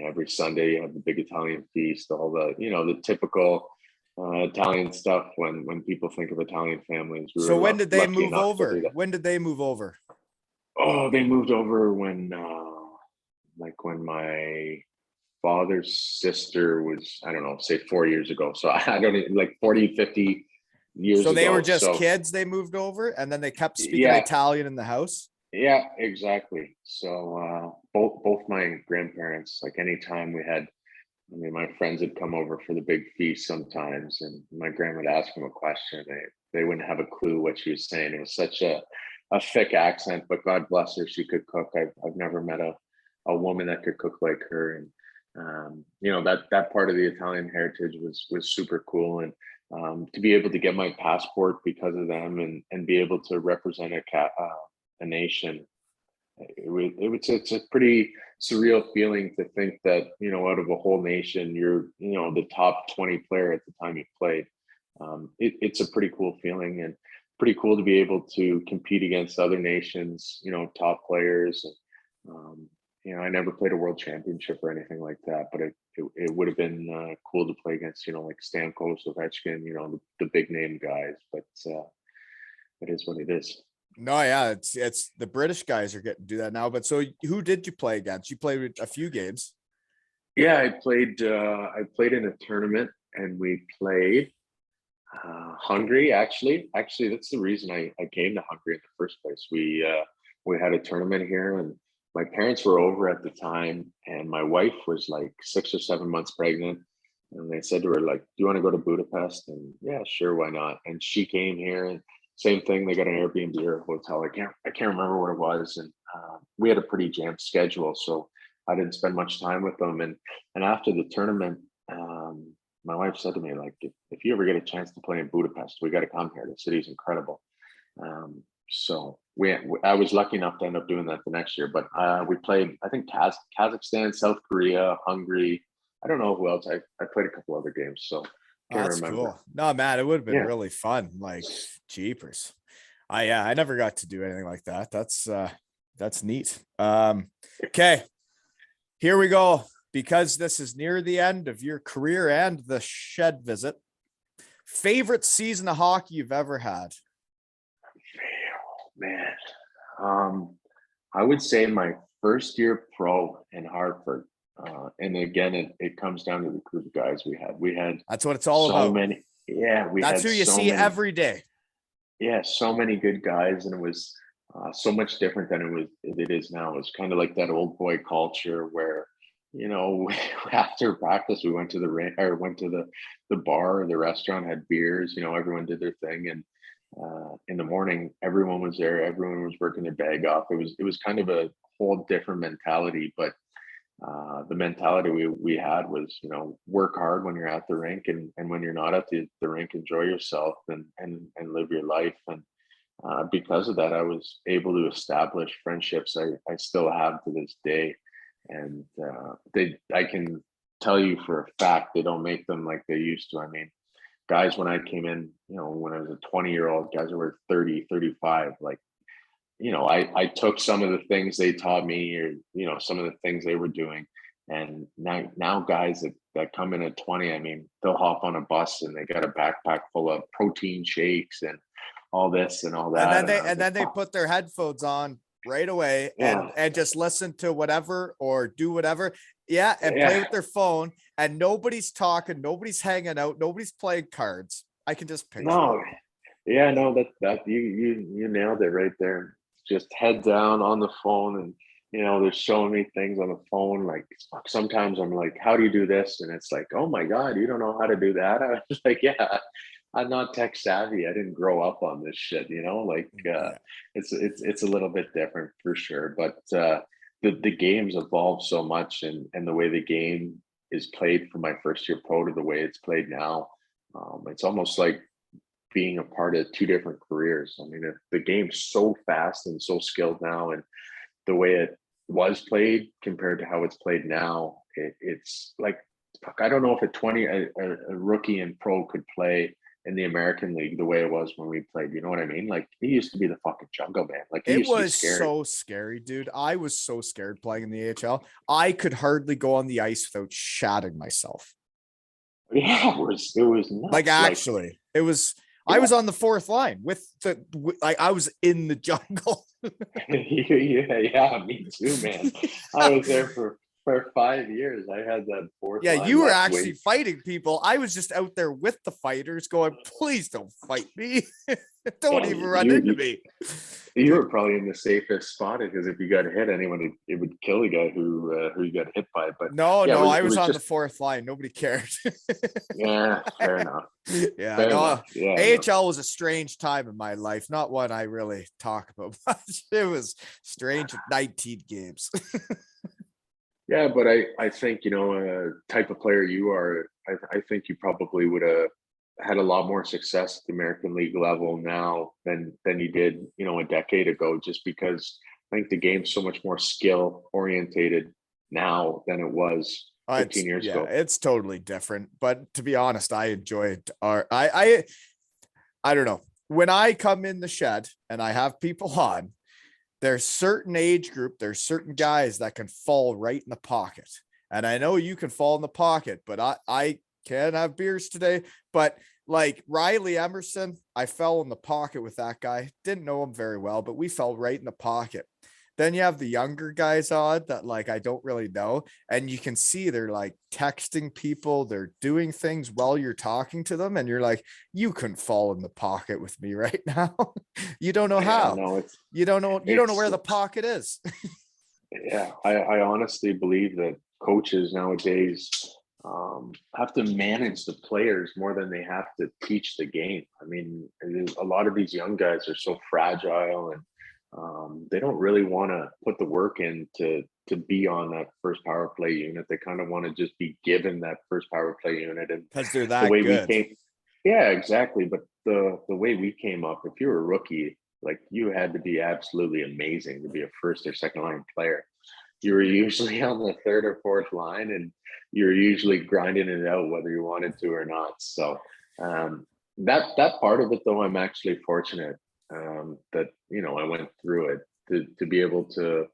[SPEAKER 2] Every Sunday you have the big Italian feast, all the typical Italian stuff when people think of Italian families.
[SPEAKER 1] So when did they move over? When did they move over?
[SPEAKER 2] Oh, they moved over when my father's sister was, I don't know, say 4 years ago. So I don't even, like 40, 50 years ago.
[SPEAKER 1] So they were just kids, they moved over and then they kept speaking Italian in the house?
[SPEAKER 2] Yeah, exactly. So both my grandparents, like anytime we had, my friends would come over for the big feast sometimes, and my grandma would ask them a question. They wouldn't have a clue what she was saying. It was such a thick accent, but God bless her, she could cook. I've never met a woman that could cook like her, and that part of the Italian heritage was super cool, and to be able to get my passport because of them, and be able to represent a nation. It's a pretty surreal feeling to think that, out of a whole nation, you're, the top 20 player at the time you played. It's a pretty cool feeling, and pretty cool to be able to compete against other nations, top players. I never played a world championship or anything like that, but it would have been cool to play against, like Stamkos, Ovechkin, the big name guys, but it is what it is.
[SPEAKER 1] No, yeah, it's the British guys are getting to do that now. But so who did you play against? You played a few games.
[SPEAKER 2] Yeah, I played in a tournament, and we played Hungary. Actually, that's the reason I came to Hungary in the first place. We had a tournament here, and my parents were over at the time, and my wife was like 6 or 7 months pregnant. And they said to her, like, do you want to go to Budapest? And yeah, sure, why not? And she came here, and same thing. They got an Airbnb or a hotel. I can't remember what it was. And we had a pretty jammed schedule, so I didn't spend much time with them. And after the tournament, my wife said to me, like, if you ever get a chance to play in Budapest, we got to come here. The city's incredible. So I was lucky enough to end up doing that the next year. But we played, I think, Kazakhstan, South Korea, Hungary. I don't know who else. I played a couple other games. So
[SPEAKER 1] that's remember. Cool. No, man, it would have been really fun. Like, jeepers. I never got to do anything like that. That's neat. Okay, here we go. Because this is near the end of your career and the shed visit. Favorite season of hockey you've ever had?
[SPEAKER 2] Man, I would say my first year pro in Hartford. And again, it comes down to the group of guys we had.
[SPEAKER 1] That's what it's all about.
[SPEAKER 2] Many, yeah.
[SPEAKER 1] That's who you see every day.
[SPEAKER 2] Yeah, so many good guys, and it was so much different than it is now. It's kind of like that old boy culture where, after practice we went to the bar or the restaurant, had beers. Everyone did their thing, and in the morning everyone was there. Everyone was working their bag off. It was kind of a whole different mentality, but the mentality we had was, work hard when you're at the rink, and when you're not at the rink, enjoy yourself and live your life. And because of that, I was able to establish friendships I still have to this day. And I can tell you for a fact, they don't make them like they used to. I mean, guys, when I came in, when I was a 20-year-old, guys who were 30, 35, like, I took some of the things they taught me, or, some of the things they were doing. And now guys that come in at 20, I mean, they'll hop on a bus and they got a backpack full of protein shakes and all this and all that.
[SPEAKER 1] And then they put their headphones on right away and just listen to whatever or do whatever. Yeah. And play with their phone, and nobody's talking, nobody's hanging out, nobody's playing cards. I can just picture.
[SPEAKER 2] No. Yeah, no, that you nailed it right there. Just head down on the phone, and they're showing me things on the phone. Like, sometimes I'm like, how do you do this? And it's like, oh my God, you don't know how to do that? I was like, yeah, I'm not tech savvy. I didn't grow up on this shit, like
[SPEAKER 1] Yeah.
[SPEAKER 2] it's a little bit different for sure. But the game's evolved so much, and the way the game is played from my first year pro to the way it's played now, it's almost like being a part of two different careers. I mean, if the game's so fast and so skilled now, and the way it was played compared to how it's played now, it's like, fuck, I don't know if a rookie and pro could play in the American League the way it was when we played. You know what I mean? Like, he used to be the fucking jungle, man. Like, he
[SPEAKER 1] It
[SPEAKER 2] used to be
[SPEAKER 1] was
[SPEAKER 2] scary.
[SPEAKER 1] so scary, dude. I was so scared playing in the AHL. I could hardly go on the ice without shatting myself.
[SPEAKER 2] Yeah, it was nuts.
[SPEAKER 1] Like, actually, it was. I was on the fourth line like I was in the jungle.
[SPEAKER 2] Yeah, me too, man. I was there for 5 years. I had that fourth
[SPEAKER 1] Yeah,
[SPEAKER 2] line
[SPEAKER 1] you were
[SPEAKER 2] left
[SPEAKER 1] actually
[SPEAKER 2] wing.
[SPEAKER 1] fighting people. I was just out there with the fighters going, please don't fight me. Don't
[SPEAKER 2] Yeah,
[SPEAKER 1] even run into me.
[SPEAKER 2] you were probably in the safest spot, because if you got hit, it would kill the guy who you got hit by. But
[SPEAKER 1] No,
[SPEAKER 2] yeah,
[SPEAKER 1] I
[SPEAKER 2] it
[SPEAKER 1] was
[SPEAKER 2] was
[SPEAKER 1] on the
[SPEAKER 2] just,
[SPEAKER 1] fourth line. Nobody cared.
[SPEAKER 2] yeah, fair enough.
[SPEAKER 1] Yeah,
[SPEAKER 2] Fair
[SPEAKER 1] no.
[SPEAKER 2] enough. Yeah, no.
[SPEAKER 1] AHL was a strange time in my life, not one I really talk about much. It was strange at 19 games.
[SPEAKER 2] Yeah, but I think, type of player you are, I think you probably would have had a lot more success at the American League level now than you did, a decade ago, just because I think the game's so much more skill orientated now than it was 15 years ago.
[SPEAKER 1] It's totally different. But to be honest, I enjoyed I don't know. When I come in the shed and I have people on, there's certain age group, there's certain guys that can fall right in the pocket. And I know you can fall in the pocket, but I can have beers today. But like Riley Emerson, I fell in the pocket with that guy. Didn't know him very well, but we fell right in the pocket. Then you have the younger guys on that, like, I don't really know. And you can see they're like texting people, they're doing things while you're talking to them. And you're like, you couldn't fall in the pocket with me right now. You don't know
[SPEAKER 2] Yeah,
[SPEAKER 1] how.
[SPEAKER 2] no,
[SPEAKER 1] You don't know
[SPEAKER 2] it's
[SPEAKER 1] where the pocket is.
[SPEAKER 2] yeah, I honestly believe that coaches nowadays have to manage the players more than they have to teach the game. I mean, a lot of these young guys are so fragile, and they don't really want to put the work in to be on that first power play unit. They kind of want to just be given that first power play unit, and
[SPEAKER 1] Because they're
[SPEAKER 2] the
[SPEAKER 1] that
[SPEAKER 2] way we
[SPEAKER 1] good.
[SPEAKER 2] came, yeah, exactly. But the way we came up, if you were a rookie, like, you had to be absolutely amazing to be a first or second line player. You were usually on the third or fourth line, and you're usually grinding it out whether you wanted to or not. So that part of it, though, I'm actually fortunate that I went through it to be able to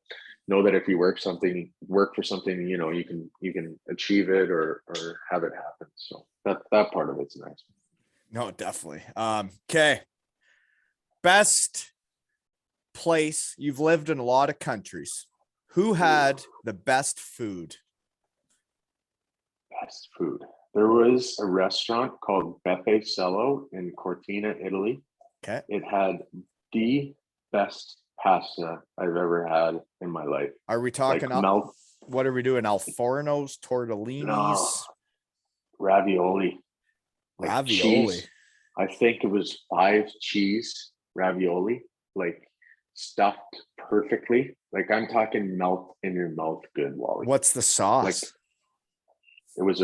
[SPEAKER 2] know that if you work for something, you can achieve it, or have it happen. So that part of it's nice.
[SPEAKER 1] No, definitely. Okay. Best place. You've lived in a lot of countries. Who had the best food?
[SPEAKER 2] Best food. There was a restaurant called Beppe Cello in Cortina, Italy.
[SPEAKER 1] Okay.
[SPEAKER 2] It had the best pasta I've ever had in my life.
[SPEAKER 1] Are we talking what are we doing? Alforno's, tortellinis,
[SPEAKER 2] No, ravioli. Like
[SPEAKER 1] ravioli.
[SPEAKER 2] cheese. I think it was 5 cheese ravioli, like stuffed perfectly. Like, I'm talking melt in your mouth good, Wally.
[SPEAKER 1] What's the
[SPEAKER 2] Like,
[SPEAKER 1] sauce?
[SPEAKER 2] it was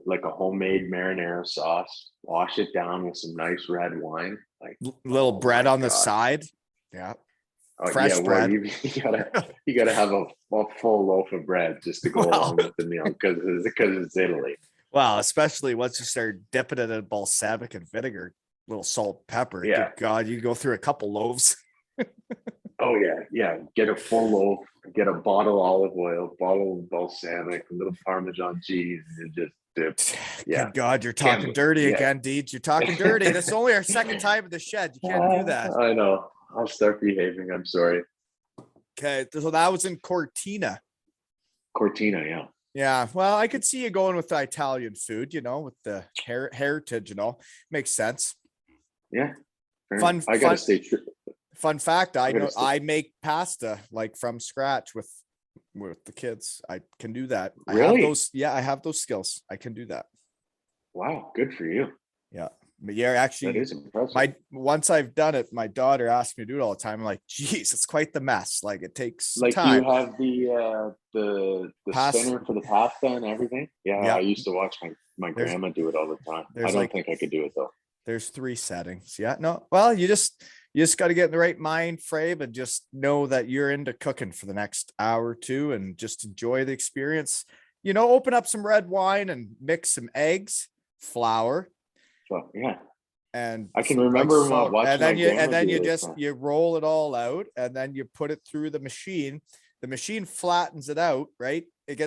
[SPEAKER 2] like a homemade marinara sauce. Wash it down with some nice red wine. Like,
[SPEAKER 1] Little bread
[SPEAKER 2] my
[SPEAKER 1] on the
[SPEAKER 2] God.
[SPEAKER 1] side. Yeah.
[SPEAKER 2] Oh,
[SPEAKER 1] Fresh
[SPEAKER 2] yeah, well,
[SPEAKER 1] bread.
[SPEAKER 2] you gotta have a full loaf of bread just to go along with the meal, because it's Italy.
[SPEAKER 1] Well, especially once you start dipping it in balsamic and vinegar, little salt, pepper.
[SPEAKER 2] Yeah.
[SPEAKER 1] Good God, you go through a couple loaves.
[SPEAKER 2] Oh yeah. Get a full loaf, get a bottle of olive oil, bottle of balsamic, a little Parmesan cheese, and just dip. Yeah.
[SPEAKER 1] Good God, you're talking dirty
[SPEAKER 2] yeah.
[SPEAKER 1] again, Deej. You're talking dirty. That's only our second time in the shed. You can't do that.
[SPEAKER 2] I know. I'll start behaving. I'm sorry.
[SPEAKER 1] Okay, so that was in Cortina.
[SPEAKER 2] Cortina, yeah.
[SPEAKER 1] Yeah, well, I could see you going with the Italian food, with the heritage, makes sense.
[SPEAKER 2] Yeah.
[SPEAKER 1] I
[SPEAKER 2] gotta stay true.
[SPEAKER 1] Fun fact, I make pasta like from scratch with the kids. I can do that.
[SPEAKER 2] Really?
[SPEAKER 1] I have those skills. I can do that.
[SPEAKER 2] Wow, good for you.
[SPEAKER 1] Yeah. But yeah,
[SPEAKER 2] That
[SPEAKER 1] actually,
[SPEAKER 2] is impressive.
[SPEAKER 1] once I've done it, my daughter asks me to do it all the time. I'm like, geez, it's quite the mess. Like it takes some
[SPEAKER 2] Like, do you
[SPEAKER 1] time.
[SPEAKER 2] have the
[SPEAKER 1] Pass.
[SPEAKER 2] spinner for the pasta and everything? Yeah, I
[SPEAKER 1] Yeah.
[SPEAKER 2] used to watch my
[SPEAKER 1] There's
[SPEAKER 2] grandma do it all the time. I
[SPEAKER 1] there's
[SPEAKER 2] don't
[SPEAKER 1] like
[SPEAKER 2] think I could do it though.
[SPEAKER 1] there's 3 settings. Yeah. No. Well, you just got to get in the right mind frame and just know that you're into cooking for the next hour or two and just enjoy the experience. Open up some red wine and mix some eggs, flour,
[SPEAKER 2] So yeah,
[SPEAKER 1] and
[SPEAKER 2] I can
[SPEAKER 1] some white
[SPEAKER 2] remember
[SPEAKER 1] salt,
[SPEAKER 2] watching my
[SPEAKER 1] and
[SPEAKER 2] grandma
[SPEAKER 1] then
[SPEAKER 2] do
[SPEAKER 1] you
[SPEAKER 2] this.
[SPEAKER 1] just you roll it all out, and then you put it through the machine. The machine flattens it out, right?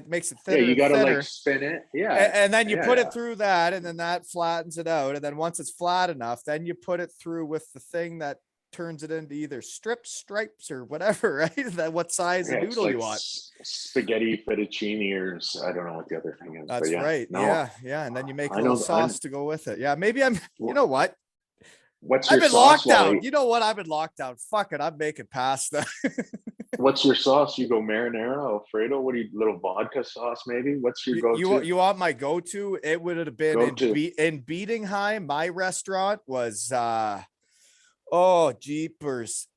[SPEAKER 1] Makes it
[SPEAKER 2] Yeah,
[SPEAKER 1] thinner
[SPEAKER 2] you
[SPEAKER 1] and
[SPEAKER 2] got to like
[SPEAKER 1] thinner,
[SPEAKER 2] spin it. Yeah,
[SPEAKER 1] and then you
[SPEAKER 2] yeah,
[SPEAKER 1] put
[SPEAKER 2] yeah.
[SPEAKER 1] it through that, and then that flattens it out, and then once it's flat enough, then you put it through with the thing that turns it into either strips, stripes, or whatever, right? That what size
[SPEAKER 2] Yeah,
[SPEAKER 1] of
[SPEAKER 2] it's
[SPEAKER 1] noodle
[SPEAKER 2] like
[SPEAKER 1] you want.
[SPEAKER 2] spaghetti fettuccine, or I don't know what the other thing is, but
[SPEAKER 1] That's
[SPEAKER 2] yeah,
[SPEAKER 1] right.
[SPEAKER 2] no,
[SPEAKER 1] Yeah, yeah, and then you make a
[SPEAKER 2] I
[SPEAKER 1] little
[SPEAKER 2] know.
[SPEAKER 1] sauce to go with it. Yeah, maybe I'm. You know what?
[SPEAKER 2] What's
[SPEAKER 1] I've
[SPEAKER 2] your
[SPEAKER 1] been
[SPEAKER 2] sauce,
[SPEAKER 1] locked down.
[SPEAKER 2] Wally?
[SPEAKER 1] You know what? I've been locked down. Fuck it. I'm making pasta.
[SPEAKER 2] What's your sauce? You go marinara, Alfredo. What do you little vodka sauce? Maybe. What's your go-to?
[SPEAKER 1] You want my go-to? It would have been
[SPEAKER 2] Go-to.
[SPEAKER 1] in Beatingham. My restaurant was oh jeepers.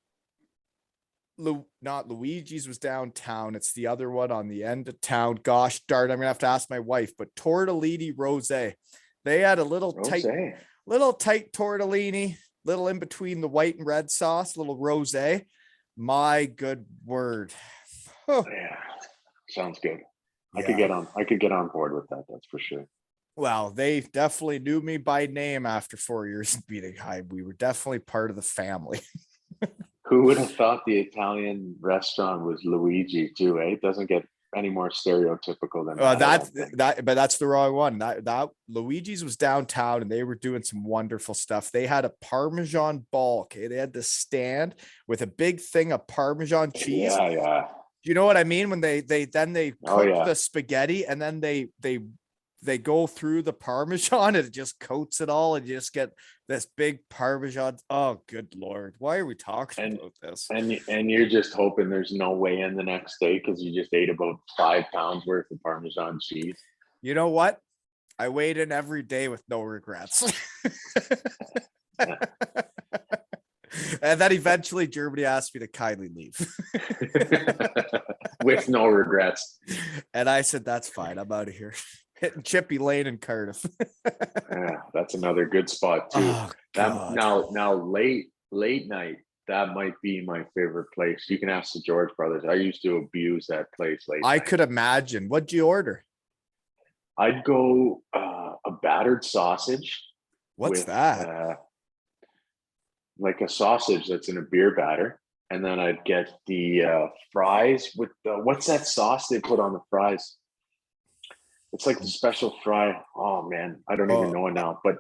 [SPEAKER 1] Not Luigi's was downtown. It's the other one on the end of town. Gosh darn, I'm gonna have to ask my wife. But tortellini rose. They had a little tight tortellini, little in between the white and red sauce, little rose. My good word.
[SPEAKER 2] Yeah, sounds good.
[SPEAKER 1] Yeah.
[SPEAKER 2] I could get on board with that. That's for sure.
[SPEAKER 1] Well, they definitely knew me by name after 4 years in Beatingham. We were definitely part of the family.
[SPEAKER 2] Who would have thought the Italian restaurant was Luigi too? Eh? It doesn't get any more stereotypical than that.
[SPEAKER 1] But that's the wrong one. That Luigi's was downtown, and they were doing some wonderful stuff. They had a Parmesan ball. Okay, they had this stand with a big thing of Parmesan cheese.
[SPEAKER 2] Yeah, yeah.
[SPEAKER 1] Do you know what I mean? When they cook the spaghetti, and then they go through the Parmesan and it just coats it all, and you just get this big Parmesan. Oh, good Lord. Why are we talking about this?
[SPEAKER 2] And you're just hoping there's no weigh in the next day because you just ate about 5 pounds worth of Parmesan cheese.
[SPEAKER 1] You know what? I weighed in every day with no regrets. And then eventually Germany asked me to kindly leave.
[SPEAKER 2] With no regrets.
[SPEAKER 1] And I said, that's fine. I'm out of here. Hitting Chippy Lane in Cardiff.
[SPEAKER 2] Yeah, that's another good spot too.
[SPEAKER 1] Oh,
[SPEAKER 2] now late night, that might be my favorite place. You can ask the George brothers. I used to abuse that place late
[SPEAKER 1] I
[SPEAKER 2] night.
[SPEAKER 1] could imagine. What'd you order?
[SPEAKER 2] I'd go a battered sausage.
[SPEAKER 1] What's that?
[SPEAKER 2] Like a sausage that's in a beer batter. And then I'd get the fries with what's that sauce they put on the fries? It's like the special fry. Oh man, I don't even know it now. But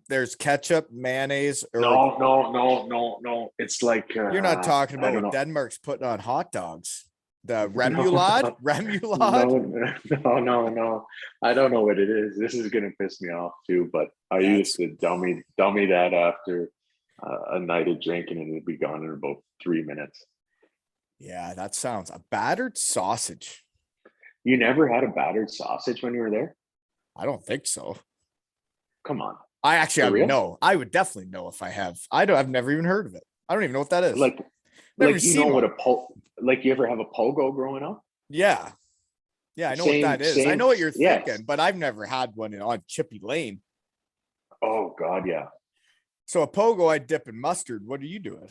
[SPEAKER 1] there's ketchup, mayonnaise.
[SPEAKER 2] No. It's like
[SPEAKER 1] you're not talking about what Denmark's putting on hot dogs. The remoulade,
[SPEAKER 2] No. I don't know what it is. This is gonna piss me off too. But I used to dummy that after a night of drinking, and it'd be gone in about 3 minutes.
[SPEAKER 1] Yeah, that sounds a battered sausage.
[SPEAKER 2] You never had a battered sausage when you were there?
[SPEAKER 1] I don't think so.
[SPEAKER 2] Come on.
[SPEAKER 1] I would know. I would definitely know if I have. I've never even heard of it. I don't even know what that is.
[SPEAKER 2] Like you know what like you ever have a pogo growing up?
[SPEAKER 1] Yeah. Yeah, I know what that is. I know what you're thinking, but I've never had one on Chippy Lane.
[SPEAKER 2] Oh God, yeah.
[SPEAKER 1] So a pogo I dip in mustard. What are you doing?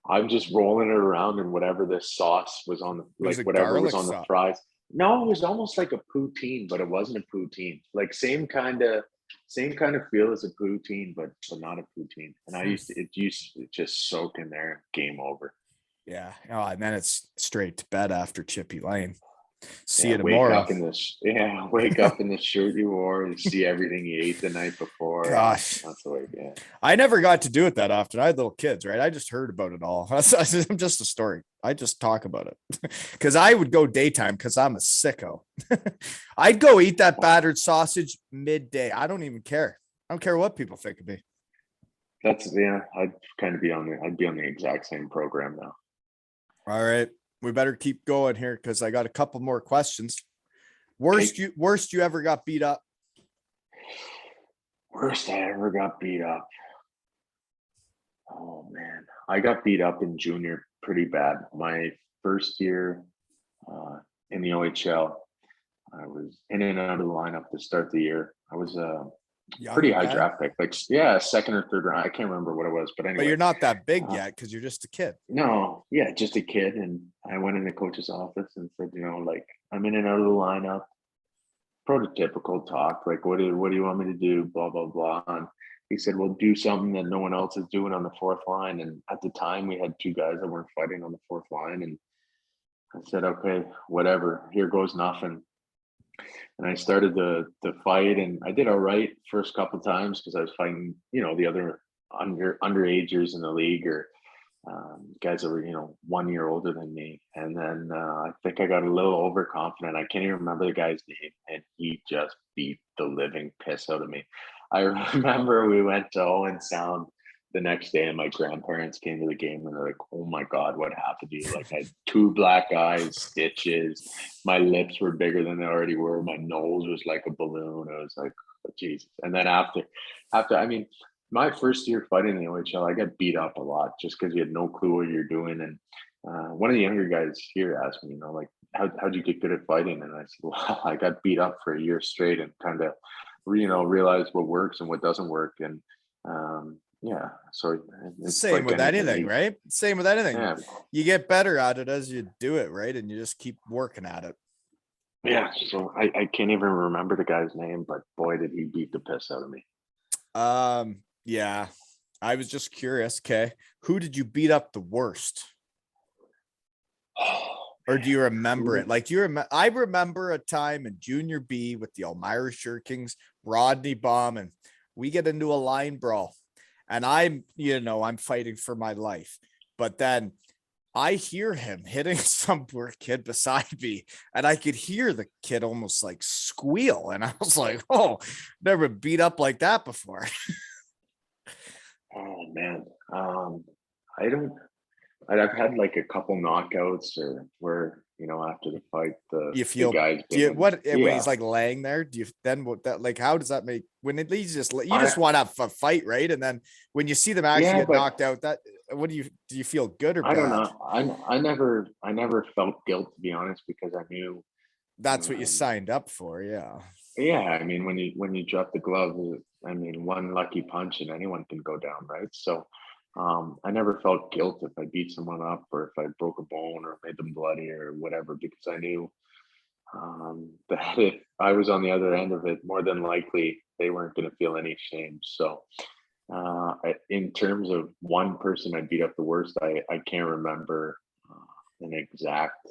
[SPEAKER 2] I'm just rolling it around in whatever this sauce was on whatever was on the fries. No, it was almost like a poutine, but it wasn't a poutine. Like same kind of feel as a poutine, but not a poutine. And it used to just soak in there, game over.
[SPEAKER 1] Yeah. Oh, and then it's straight to bed after Chippy Lane. See you
[SPEAKER 2] tomorrow. Wake up in the shirt you wore and see everything you ate the night before.
[SPEAKER 1] Gosh,
[SPEAKER 2] that's the way. Yeah.
[SPEAKER 1] I never got to do it that often. I had little kids, right? I just heard about it all. I'm just a story. I just talk about it because I would go daytime because I'm a sicko. I'd go eat that battered sausage midday. I don't even care. I don't care what people think of me.
[SPEAKER 2] I'd kind of I'd be on the exact same program now.
[SPEAKER 1] All right. We better keep going here because I got a couple more questions. Worst you ever got beat up?
[SPEAKER 2] Worst I ever got beat up. Oh man, I got beat up in junior pretty bad. My first year in the OHL, I was in and out of the lineup to start the year. I was a pretty
[SPEAKER 1] Young
[SPEAKER 2] high
[SPEAKER 1] guy,
[SPEAKER 2] draft pick, like yeah, second or third round. I can't remember what it was, but
[SPEAKER 1] but
[SPEAKER 2] anyway.
[SPEAKER 1] you're not that big
[SPEAKER 2] Uh,
[SPEAKER 1] yet because you're just a kid.
[SPEAKER 2] no, yeah, just a kid, and I went in the coach's office and said, like I'm in and out of the lineup. Prototypical talk, like what do you want me to do? Blah blah blah. And he said, "Well, do something that no one else is doing on the fourth line." And at the time, we had two guys that weren't fighting on the fourth line, and I said, "Okay, whatever. Here goes nothing." And I started the fight, and I did all right first couple times because I was fighting, the other underagers in the league or guys that were 1 year older than me. And then I think I got a little overconfident. I can't even remember the guy's name, and he just beat the living piss out of me. I remember we went to Owen Sound the next day, and my grandparents came to the game, and they're like, "Oh my god, what happened to you?" Like, I had two black eyes, stitches, my lips were bigger than they already were, my nose was like a balloon. I was like, oh, Jesus. And then after I mean, my first year fighting in the OHL, I got beat up a lot just because you had no clue what you're doing. And one of the younger guys here asked me, like, how'd you get good at fighting? And I said, well, I got beat up for a year straight and kind of, realized what works and what doesn't work. And yeah, so it's
[SPEAKER 1] Same
[SPEAKER 2] like
[SPEAKER 1] with
[SPEAKER 2] anything.
[SPEAKER 1] anything, right? Same with anything.
[SPEAKER 2] Yeah,
[SPEAKER 1] You get better at it as you do it, right? And you just keep working at it.
[SPEAKER 2] yeah. So I can't even remember the guy's name, but boy, did he beat the piss out of me.
[SPEAKER 1] Yeah. I was just curious. Okay. Who did you beat up the worst? Or do you remember it? Like, do you remember? I remember a time in junior B with the Elmira Shirkings, Rodney Baum, and we get into a line brawl. And I'm fighting for my life. But then I hear him hitting some poor kid beside me, and I could hear the kid almost like squeal. And I was like, oh, never been beat up like that before.
[SPEAKER 2] Oh man, I don't. I've had like a couple knockouts or where, after the fight,
[SPEAKER 1] You
[SPEAKER 2] the
[SPEAKER 1] feel,
[SPEAKER 2] guy's
[SPEAKER 1] do you,
[SPEAKER 2] been,
[SPEAKER 1] what, when
[SPEAKER 2] yeah,
[SPEAKER 1] he's like laying there, do you then what that, like, how does that make, when it leads you
[SPEAKER 2] I,
[SPEAKER 1] just want to have a fight, right? And then when you see them actually
[SPEAKER 2] yeah,
[SPEAKER 1] get
[SPEAKER 2] but
[SPEAKER 1] knocked out, what do you feel good or
[SPEAKER 2] I don't
[SPEAKER 1] bad?
[SPEAKER 2] know. I never felt guilt, to be honest, because I knew,
[SPEAKER 1] That's what you
[SPEAKER 2] um,
[SPEAKER 1] signed up for. Yeah.
[SPEAKER 2] yeah, I mean, when you drop the glove, I mean, one lucky punch and anyone can go down, right? So, I never felt guilt if I beat someone up or if I broke a bone or made them bloody or whatever, because I knew that if I was on the other end of it, more than likely they weren't going to feel any shame. So, in terms of one person I beat up the worst, I can't remember an exact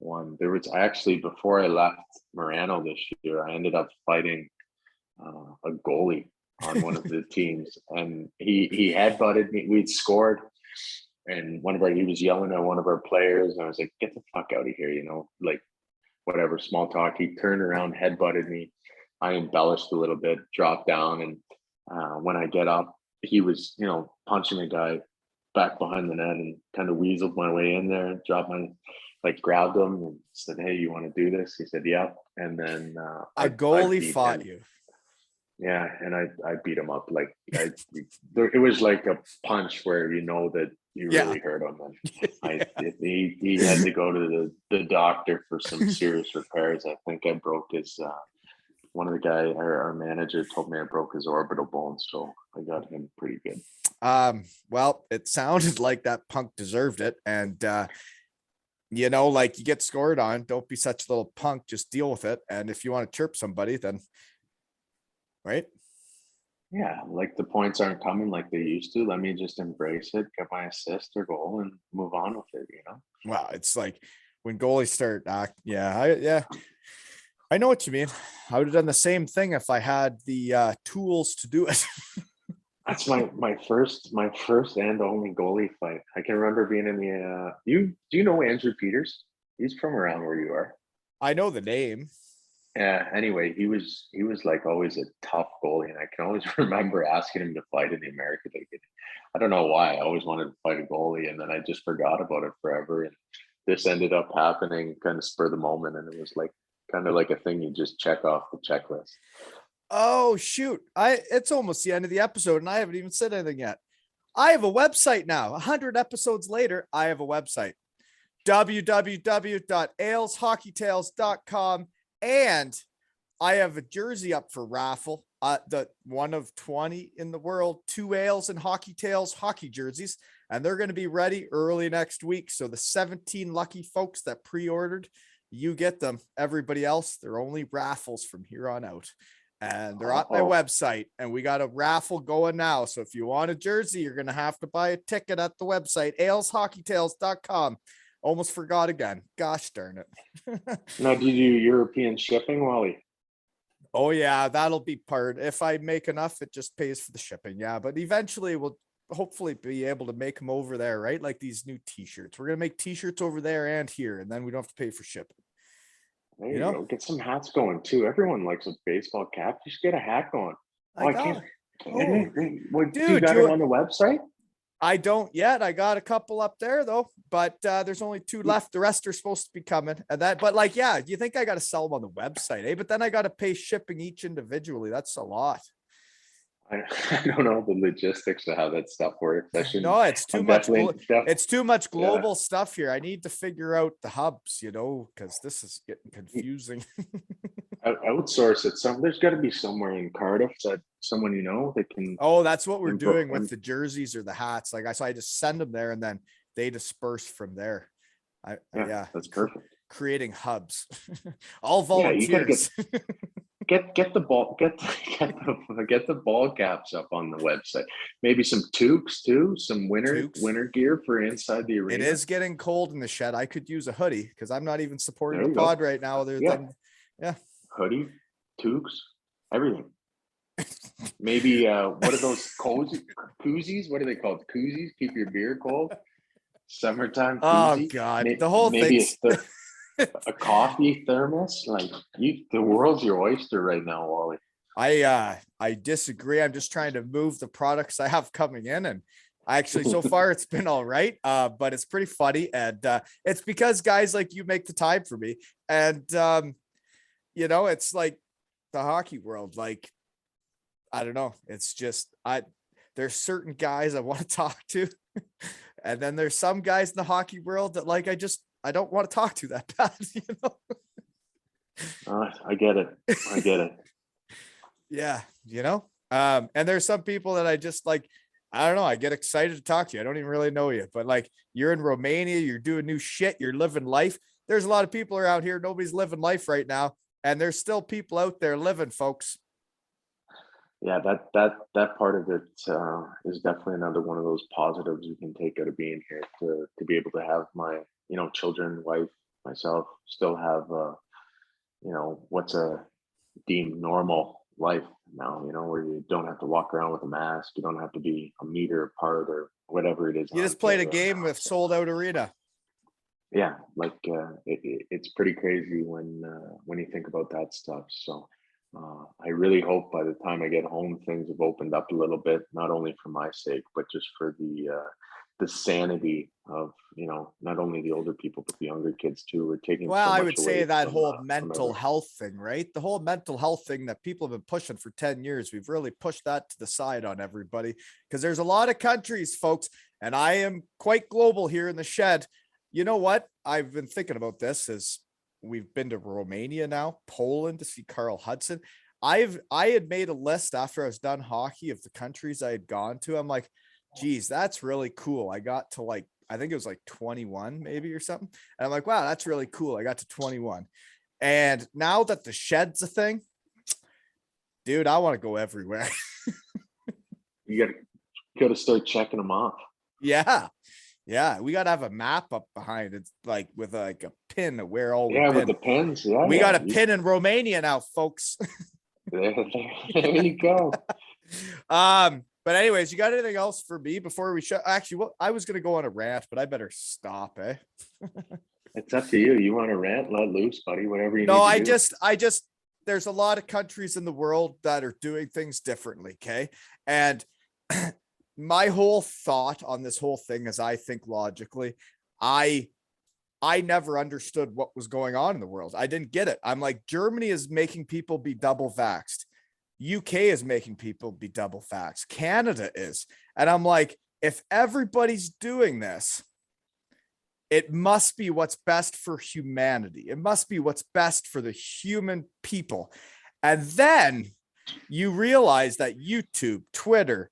[SPEAKER 2] one. There was actually, before I left Morano this year, I ended up fighting a goalie on one of the teams, and he headbutted me. We'd scored, and he was yelling at one of our players, and I was like, "Get the fuck out of here!" Like, whatever, small talk. He turned around, headbutted me. I embellished a little bit, dropped down, and when I get up, he was, punching a guy back behind the net, and kind of weaseled my way in there, grabbed him and said, "Hey, you want to do this?" He said, "Yeah." And then
[SPEAKER 1] A
[SPEAKER 2] I
[SPEAKER 1] goalie
[SPEAKER 2] beat
[SPEAKER 1] fought
[SPEAKER 2] him.
[SPEAKER 1] you.
[SPEAKER 2] Yeah, and I beat him up. Like, it was like a punch where that you
[SPEAKER 1] Yeah.
[SPEAKER 2] really hurt him, and he had to go to the doctor for some serious repairs. I think I broke his one of the guy, our manager, told me I broke his orbital bone, so I got him pretty good.
[SPEAKER 1] Well, it sounded like that punk deserved it. And like, you get scored on, don't be such a little punk, just deal with it. And if you want to chirp somebody, then right.
[SPEAKER 2] Yeah, like the points aren't coming like they used to. Let me just embrace it, get my assist or goal, and move on with it.
[SPEAKER 1] Wow, it's like when goalies start I know what you mean. I would have done the same thing if I had the tools to do it.
[SPEAKER 2] That's my first and only goalie fight. I can remember being in the do you know Andrew Peters? He's from around where you are.
[SPEAKER 1] I know the name.
[SPEAKER 2] Yeah, anyway, he was like always a tough goalie, and I can always remember asking him to fight in the American League. I don't know why. I always wanted to fight a goalie, and then I just forgot about it forever. And this ended up happening kind of spur of the moment, and it was like kind of like a thing you just check off the checklist.
[SPEAKER 1] Oh shoot. It's almost the end of the episode and I haven't even said anything yet. I have a website now. 100 episodes later, I have a website. www.aleshockeytales.com, and I have a jersey up for raffle. The one of 20 in the world, 2 Ales and Hockey Tales hockey jerseys, and they're going to be ready early next week. So the 17 lucky folks that pre-ordered, you get them. Everybody else, they're only raffles from here on out. And they're on my website, and we got a raffle going now. So if you want a jersey, you're going to have to buy a ticket at the website, aleshockeytales.com. Almost forgot again. Gosh darn it.
[SPEAKER 2] Now, do you do European shipping, Wally?
[SPEAKER 1] Oh yeah, that'll be part. If I make enough, it just pays for the shipping. Yeah, but eventually we'll hopefully be able to make them over there, right? Like these new t-shirts. We're going to make t-shirts over there and here, and then we don't have to pay for shipping.
[SPEAKER 2] There you go. Get some hats going too. Everyone likes a baseball cap. You should get a hat going.
[SPEAKER 1] I can't.
[SPEAKER 2] Dude, you got it on the website?
[SPEAKER 1] I don't yet. I got a couple up there though, but there's only 2 left. The rest are supposed to be coming. And that, but like, yeah, you think I got to sell them on the website, eh? But then I got to pay shipping each individually. That's a lot.
[SPEAKER 2] I don't know the logistics of how that stuff works.
[SPEAKER 1] No, it's too much. It's too much global stuff here. I need to figure out the hubs, because this is getting confusing.
[SPEAKER 2] Outsource it. There's got to be somewhere in Cardiff that someone that can.
[SPEAKER 1] Oh, that's what we're doing with the jerseys or the hats. Like I just send them there and then they disperse from there. Yeah,
[SPEAKER 2] that's perfect.
[SPEAKER 1] Creating hubs. All volunteers.
[SPEAKER 2] Get the ball caps up on the website. Maybe some toques too, some winter gear for inside the arena.
[SPEAKER 1] It is getting cold in the shed. I could use a hoodie because I'm not even supporting the pod right now.
[SPEAKER 2] Hoodie, toques, everything. Maybe what are those koozies? What are they called? Koozies? Keep your beer cold. Summertime koozie.
[SPEAKER 1] Oh God, the whole thing.
[SPEAKER 2] Maybe it's a coffee thermos. Like the world's your oyster right now, Wally.
[SPEAKER 1] I disagree. I'm just trying to move the products I have coming in, and actually so far it's been all right. But it's pretty funny, and it's because guys like you make the time for me, and it's like the hockey world. Like I don't know. It's just there's certain guys I want to talk to, and then there's some guys in the hockey world that I don't want to talk to that bad,
[SPEAKER 2] I get it.
[SPEAKER 1] Yeah. And there's some people that I just like, I don't know. I get excited to talk to you. I don't even really know you, but like you're in Romania, you're doing new shit. You're living life. There's a lot of people around here. Nobody's living life right now. And there's still people out there living, folks.
[SPEAKER 2] Yeah, that part of it is definitely another one of those positives you can take out of being here to be able to have my children, wife, myself still have what's a deemed normal life now, where you don't have to walk around with a mask, you don't have to be a meter apart or whatever it is.
[SPEAKER 1] You just played a game with sold out arena.
[SPEAKER 2] Yeah, like it's pretty crazy when you think about that stuff. So I really hope by the time I get home things have opened up a little bit, not only for my sake but just for the sanity of not only the older people but the younger kids too. We're taking
[SPEAKER 1] I would say that whole mental health thing, right? The whole mental health thing that people have been pushing for 10 years, we've really pushed that to the side on everybody, because there's a lot of countries, folks, and I am quite global here in the shed. You know what I've been thinking about this is we've been to Romania now, Poland to see Carl Hudson. I had made a list after I was done hockey of the countries I had gone to. I'm like, geez, that's really cool. I got to I think it was 21 maybe or something. And I'm like, wow, that's really cool. I got to 21. And now that the shed's a thing, dude, I want to go everywhere.
[SPEAKER 2] You gotta start checking them off.
[SPEAKER 1] Yeah. Yeah. We got to have a map up behind it, with a pin of where all
[SPEAKER 2] with the pins. Yeah.
[SPEAKER 1] We got a pin in Romania now, folks.
[SPEAKER 2] There you go.
[SPEAKER 1] But anyways, you got anything else for me before we shut? Actually, I was going to go on a rant, but I better stop, eh?
[SPEAKER 2] It's up to you. You want to rant? Let loose, buddy. Whatever you need to do.
[SPEAKER 1] I just, there's a lot of countries in the world that are doing things differently. Okay. And my whole thought on this whole thing is I think logically, I never understood what was going on in the world. I didn't get it. I'm like, Germany is making people be double vaxxed. UK is making people be double vax. Canada is. And I'm like, if everybody's doing this, it must be what's best for humanity. It must be what's best for the human people. And then you realize that YouTube, Twitter,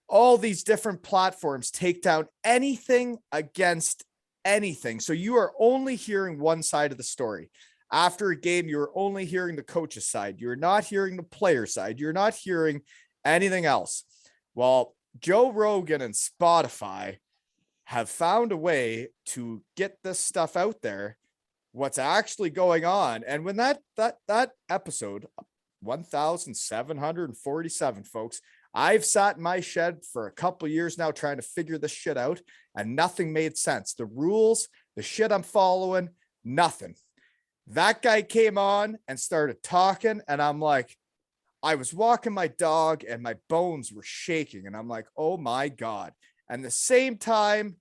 [SPEAKER 1] all these different platforms take down anything against anything. So you are only hearing one side of the story. After a game, you're only hearing the coach's side. You're not hearing the player side. You're not hearing anything else. Well, Joe Rogan and Spotify have found a way to get this stuff out there, what's actually going on. And when that episode 1747, folks, I've sat in my shed for a couple of years now trying to figure this shit out, and nothing made sense. The rules, the shit I'm following, nothing. That guy came on and started talking, and I'm like, I was walking my dog and my bones were shaking, and I'm like, oh my God. And the same time,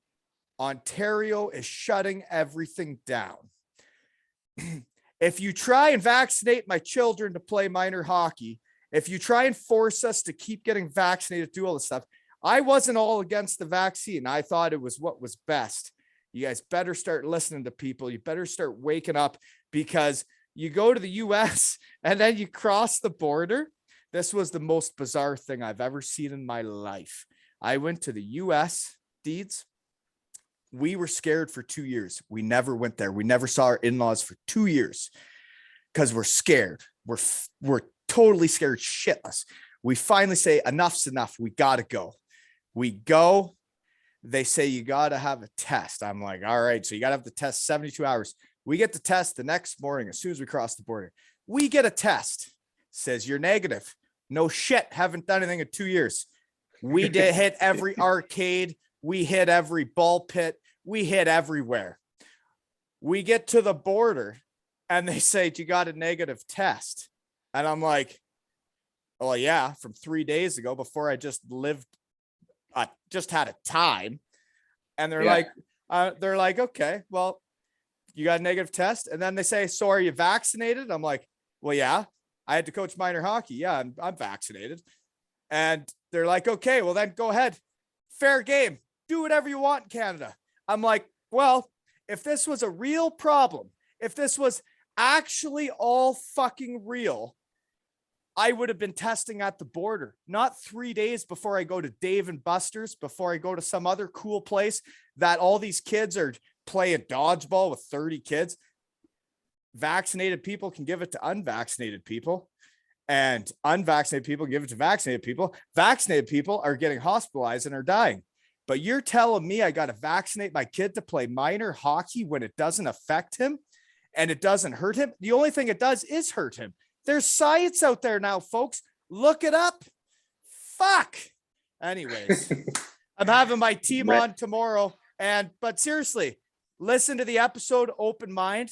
[SPEAKER 1] Ontario is shutting everything down. If you try and vaccinate my children to play minor hockey, if you try and force us to keep getting vaccinated, do all this stuff, I wasn't all against the vaccine. I thought it was what was best. You guys better start listening to people. You better start waking up, because you go to the US and then you cross the border. This was the most bizarre thing I've ever seen in my life. I went to the US, Deeds. We were scared for 2 years. We never went there. We never saw our in-laws for 2 years because we're scared. We're totally scared shitless. We finally say enough's enough. We got to go. We go. They say you got to have a test. I'm like, all right. So you got to have the test 72 hours. We get the test the next morning as soon as we cross the border. We get a test. Says you're negative. No shit. Haven't done anything in 2 years. We did hit every arcade. We hit every ball pit. We hit everywhere. We get to the border and they say, you got a negative test. And I'm like, oh yeah, from 3 days ago before I just just had a time. And they're like, okay, well, you got a negative test. And then they say, so are you vaccinated? I'm like, well, yeah, I had to coach minor hockey. Yeah, I'm vaccinated. And they're like, okay, well then go ahead. Fair game. Do whatever you want in Canada. I'm like, well, if this was a real problem, if this was actually all fucking real, I would have been testing at the border, not 3 days before I go to Dave and Buster's, before I go to some other cool place that all these kids are playing dodgeball with 30 kids. Vaccinated people can give it to unvaccinated people, and unvaccinated people give it to vaccinated people. Vaccinated people are getting hospitalized and are dying. But you're telling me I got to vaccinate my kid to play minor hockey when it doesn't affect him and it doesn't hurt him? The only thing it does is hurt him. There's science out there now, folks. Look it up. Fuck. Anyways, I'm having my team on tomorrow. But seriously, listen to the episode, open mind.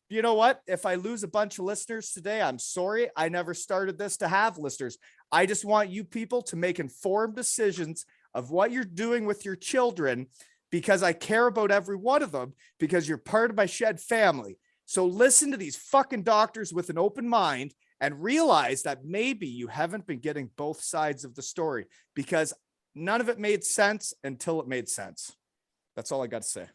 [SPEAKER 1] You know what? If I lose a bunch of listeners today, I'm sorry. I never started this to have listeners. I just want you people to make informed decisions of what you're doing with your children, because I care about every one of them, because you're part of my shed family. So listen to these fucking doctors with an open mind and realize that maybe you haven't been getting both sides of the story, because none of it made sense until it made sense. That's all I got to say.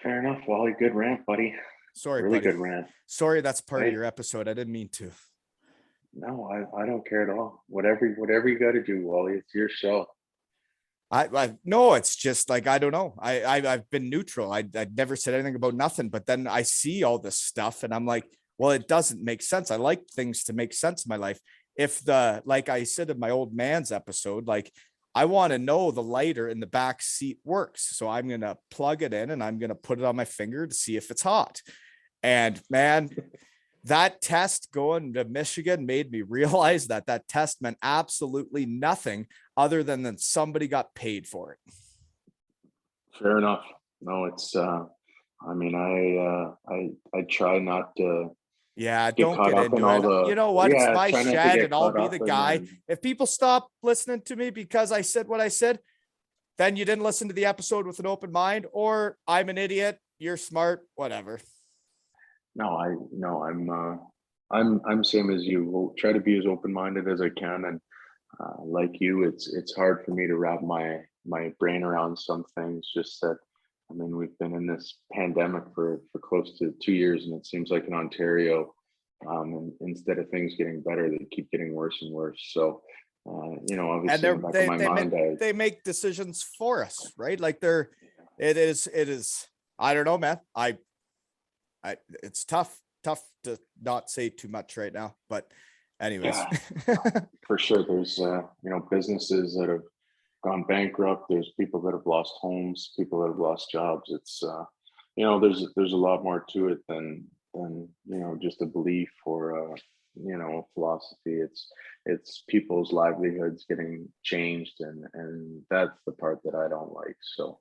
[SPEAKER 2] Fair enough, Wally. Good rant, buddy.
[SPEAKER 1] Sorry,
[SPEAKER 2] really
[SPEAKER 1] buddy.
[SPEAKER 2] Good rant.
[SPEAKER 1] Sorry, that's part of your episode. I didn't mean to.
[SPEAKER 2] No, I don't care at all. Whatever you got to do, Wally. It's your show.
[SPEAKER 1] I no, it's just like, I don't know. I've been neutral. I never said anything about nothing, but then I see all this stuff and I'm like, well, it doesn't make sense. I like things to make sense in my life. If like I said in my old man's episode, like, I want to know the lighter in the back seat works. So I'm going to plug it in and I'm going to put it on my finger to see if it's hot. And man, that test going to Michigan made me realize that test meant absolutely nothing other than that somebody got paid for it.
[SPEAKER 2] Fair enough. No, it's, I mean, I try not to.
[SPEAKER 1] Yeah, don't get into it. You know what? It's my shed and I'll be the guy. If people stop listening to me because I said what I said, then you didn't listen to the episode with an open mind, or I'm an idiot, you're smart, whatever.
[SPEAKER 2] No, I'm I'm same as you. Will try to be as open-minded as I can, and like you, it's hard for me to wrap my brain around some things. Just that, I mean, we've been in this pandemic for close to 2 years, and it seems like in Ontario, and instead of things getting better, they keep getting worse and worse. So,
[SPEAKER 1] And
[SPEAKER 2] obviously in the back of my mind,
[SPEAKER 1] they make decisions for us, right? Like it is. I don't know, man. It's tough to not say too much right now, but anyways.
[SPEAKER 2] yeah, for sure. There's businesses that have gone bankrupt. There's people that have lost homes, people that have lost jobs. It's there's a lot more to it than just a belief or a philosophy. It's people's livelihoods getting changed, and that's the part that I don't like. So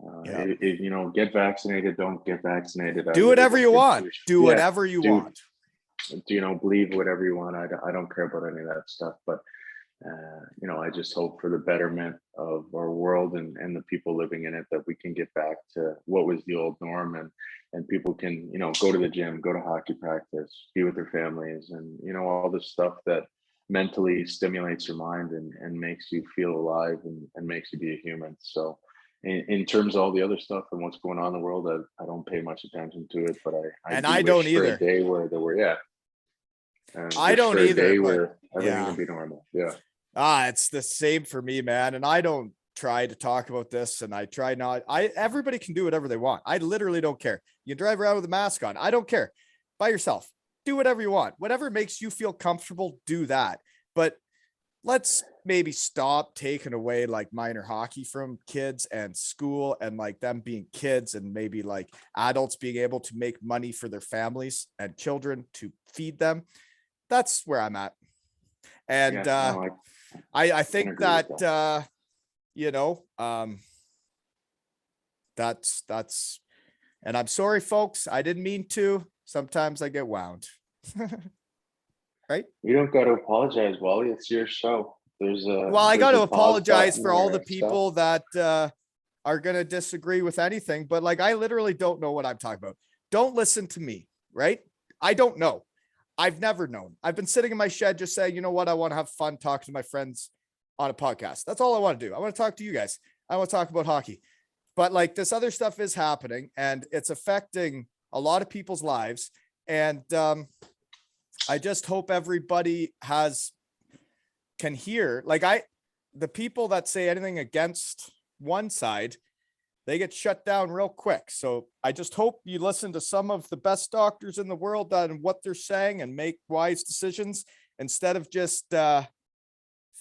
[SPEAKER 1] Yeah.
[SPEAKER 2] get vaccinated, don't get vaccinated.
[SPEAKER 1] Do whatever you want. Do whatever you want.
[SPEAKER 2] Believe whatever you want. I don't care about any of that stuff, but I just hope for the betterment of our world and the people living in it, that we can get back to what was the old norm, and people can, go to the gym, go to hockey practice, be with their families, and, all this stuff that mentally stimulates your mind and makes you feel alive and makes you be a human. So in terms of all the other stuff and what's going on in the world, I don't pay much attention to it, but
[SPEAKER 1] I don't
[SPEAKER 2] wish for
[SPEAKER 1] either.
[SPEAKER 2] a day where there were,
[SPEAKER 1] I don't either,
[SPEAKER 2] where everything can be normal. Yeah.
[SPEAKER 1] It's the same for me, man. And I don't try to talk about this, and I try not. Everybody can do whatever they want. I literally don't care. You drive around with a mask on. I don't care. By yourself. Do whatever you want. Whatever makes you feel comfortable, do that. But let's maybe stop taking away like minor hockey from kids and school, and like them being kids, and maybe like adults being able to make money for their families and children to feed them. That's where I'm at. And I think that that's, and I'm sorry, folks. I didn't mean to. Sometimes I get wound. Right?
[SPEAKER 2] You don't got to apologize, Wally. It's your show.
[SPEAKER 1] I got to apologize for all the people that are going to disagree with anything, but like, I literally don't know what I'm talking about. Don't listen to me, right? I don't know. I've never known. I've been sitting in my shed just saying, you know what? I want to have fun talking to my friends on a podcast. That's all I want to do. I want to talk to you guys. I want to talk about hockey. But like, this other stuff is happening, and it's affecting a lot of people's lives. And I just hope everybody can hear, like, the people that say anything against one side, they get shut down real quick. So I just hope you listen to some of the best doctors in the world and what they're saying, and make wise decisions instead of just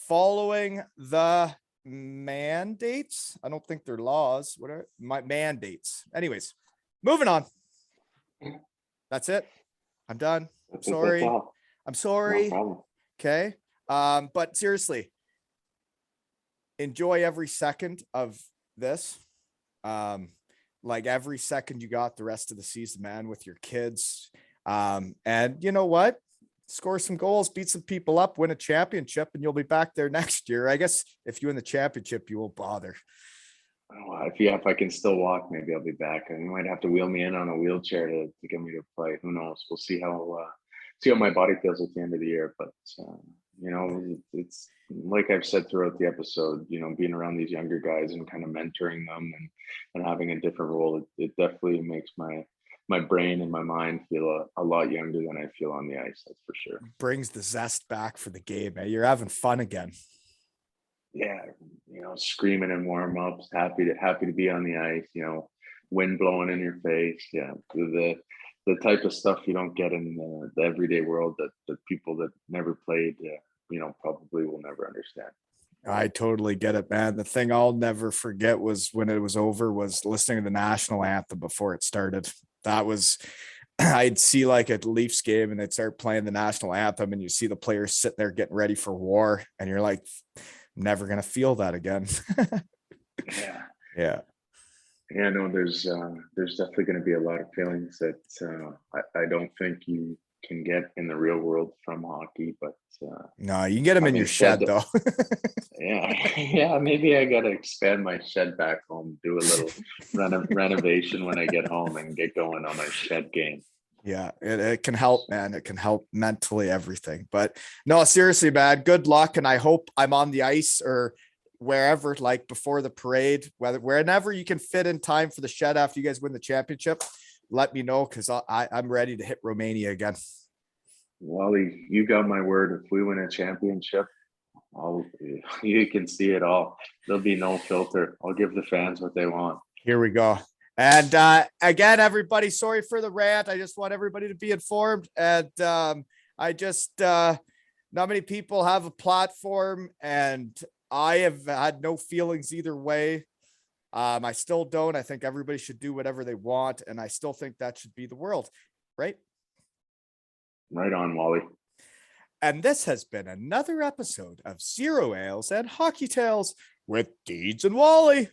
[SPEAKER 1] following the mandates. I don't think they're laws. What are my mandates? Anyways, moving on. That's it. I'm done. I'm sorry. I'm sorry.
[SPEAKER 2] No,
[SPEAKER 1] okay. But seriously, enjoy every second of this. Like every second you got the rest of the season, man, with your kids. And you know what? Score some goals, beat some people up, win a championship, and you'll be back there next year. I guess if you win the championship, you won't bother.
[SPEAKER 2] If I can still walk, maybe I'll be back. And you might have to wheel me in on a wheelchair to get me to play. Who knows? We'll see how my body feels at the end of the year. But it's like I've said throughout the episode, being around these younger guys and kind of mentoring them and having a different role, it definitely makes my brain and my mind feel a lot younger than I feel on the ice. That's for sure.
[SPEAKER 1] Brings the zest back for the game, man. You're having fun again.
[SPEAKER 2] Yeah, screaming in warm-ups, happy to be on the ice, wind blowing in your face. Yeah, the type of stuff you don't get in the everyday world that people that never played, probably will never understand.
[SPEAKER 1] I totally get it, man. The thing I'll never forget was when it was over was listening to the national anthem before it started. That was, I'd see like a Leafs game and they'd start playing the national anthem, and you see the players sitting there getting ready for war, and you're like, never gonna feel that again. Yeah.
[SPEAKER 2] No, there's definitely going to be a lot of feelings that I don't think you can get in the real world from hockey, but
[SPEAKER 1] no, you can get them in your shed though.
[SPEAKER 2] yeah, maybe I gotta expand my shed back home, do a little renovation when I get home, and get going on my shed game.
[SPEAKER 1] Yeah, it can help, man. It can help mentally, everything. But no, seriously, man, good luck. And I hope I'm on the ice or wherever, like before the parade, whenever you can fit in time for the shed after you guys win the championship, let me know, because I'm ready to hit Romania again.
[SPEAKER 2] Wally, you got my word. If we win a championship, you can see it all. There'll be no filter. I'll give the fans what they want.
[SPEAKER 1] Here we go. And again, everybody, sorry for the rant. I just want everybody to be informed. And I just, not many people have a platform, and I have had no feelings either way. I still don't. I think everybody should do whatever they want. And I still think that should be the world, right?
[SPEAKER 2] Right on, Wally.
[SPEAKER 1] And this has been another episode of Zero Ales and Hockey Tales with Deeds and Wally.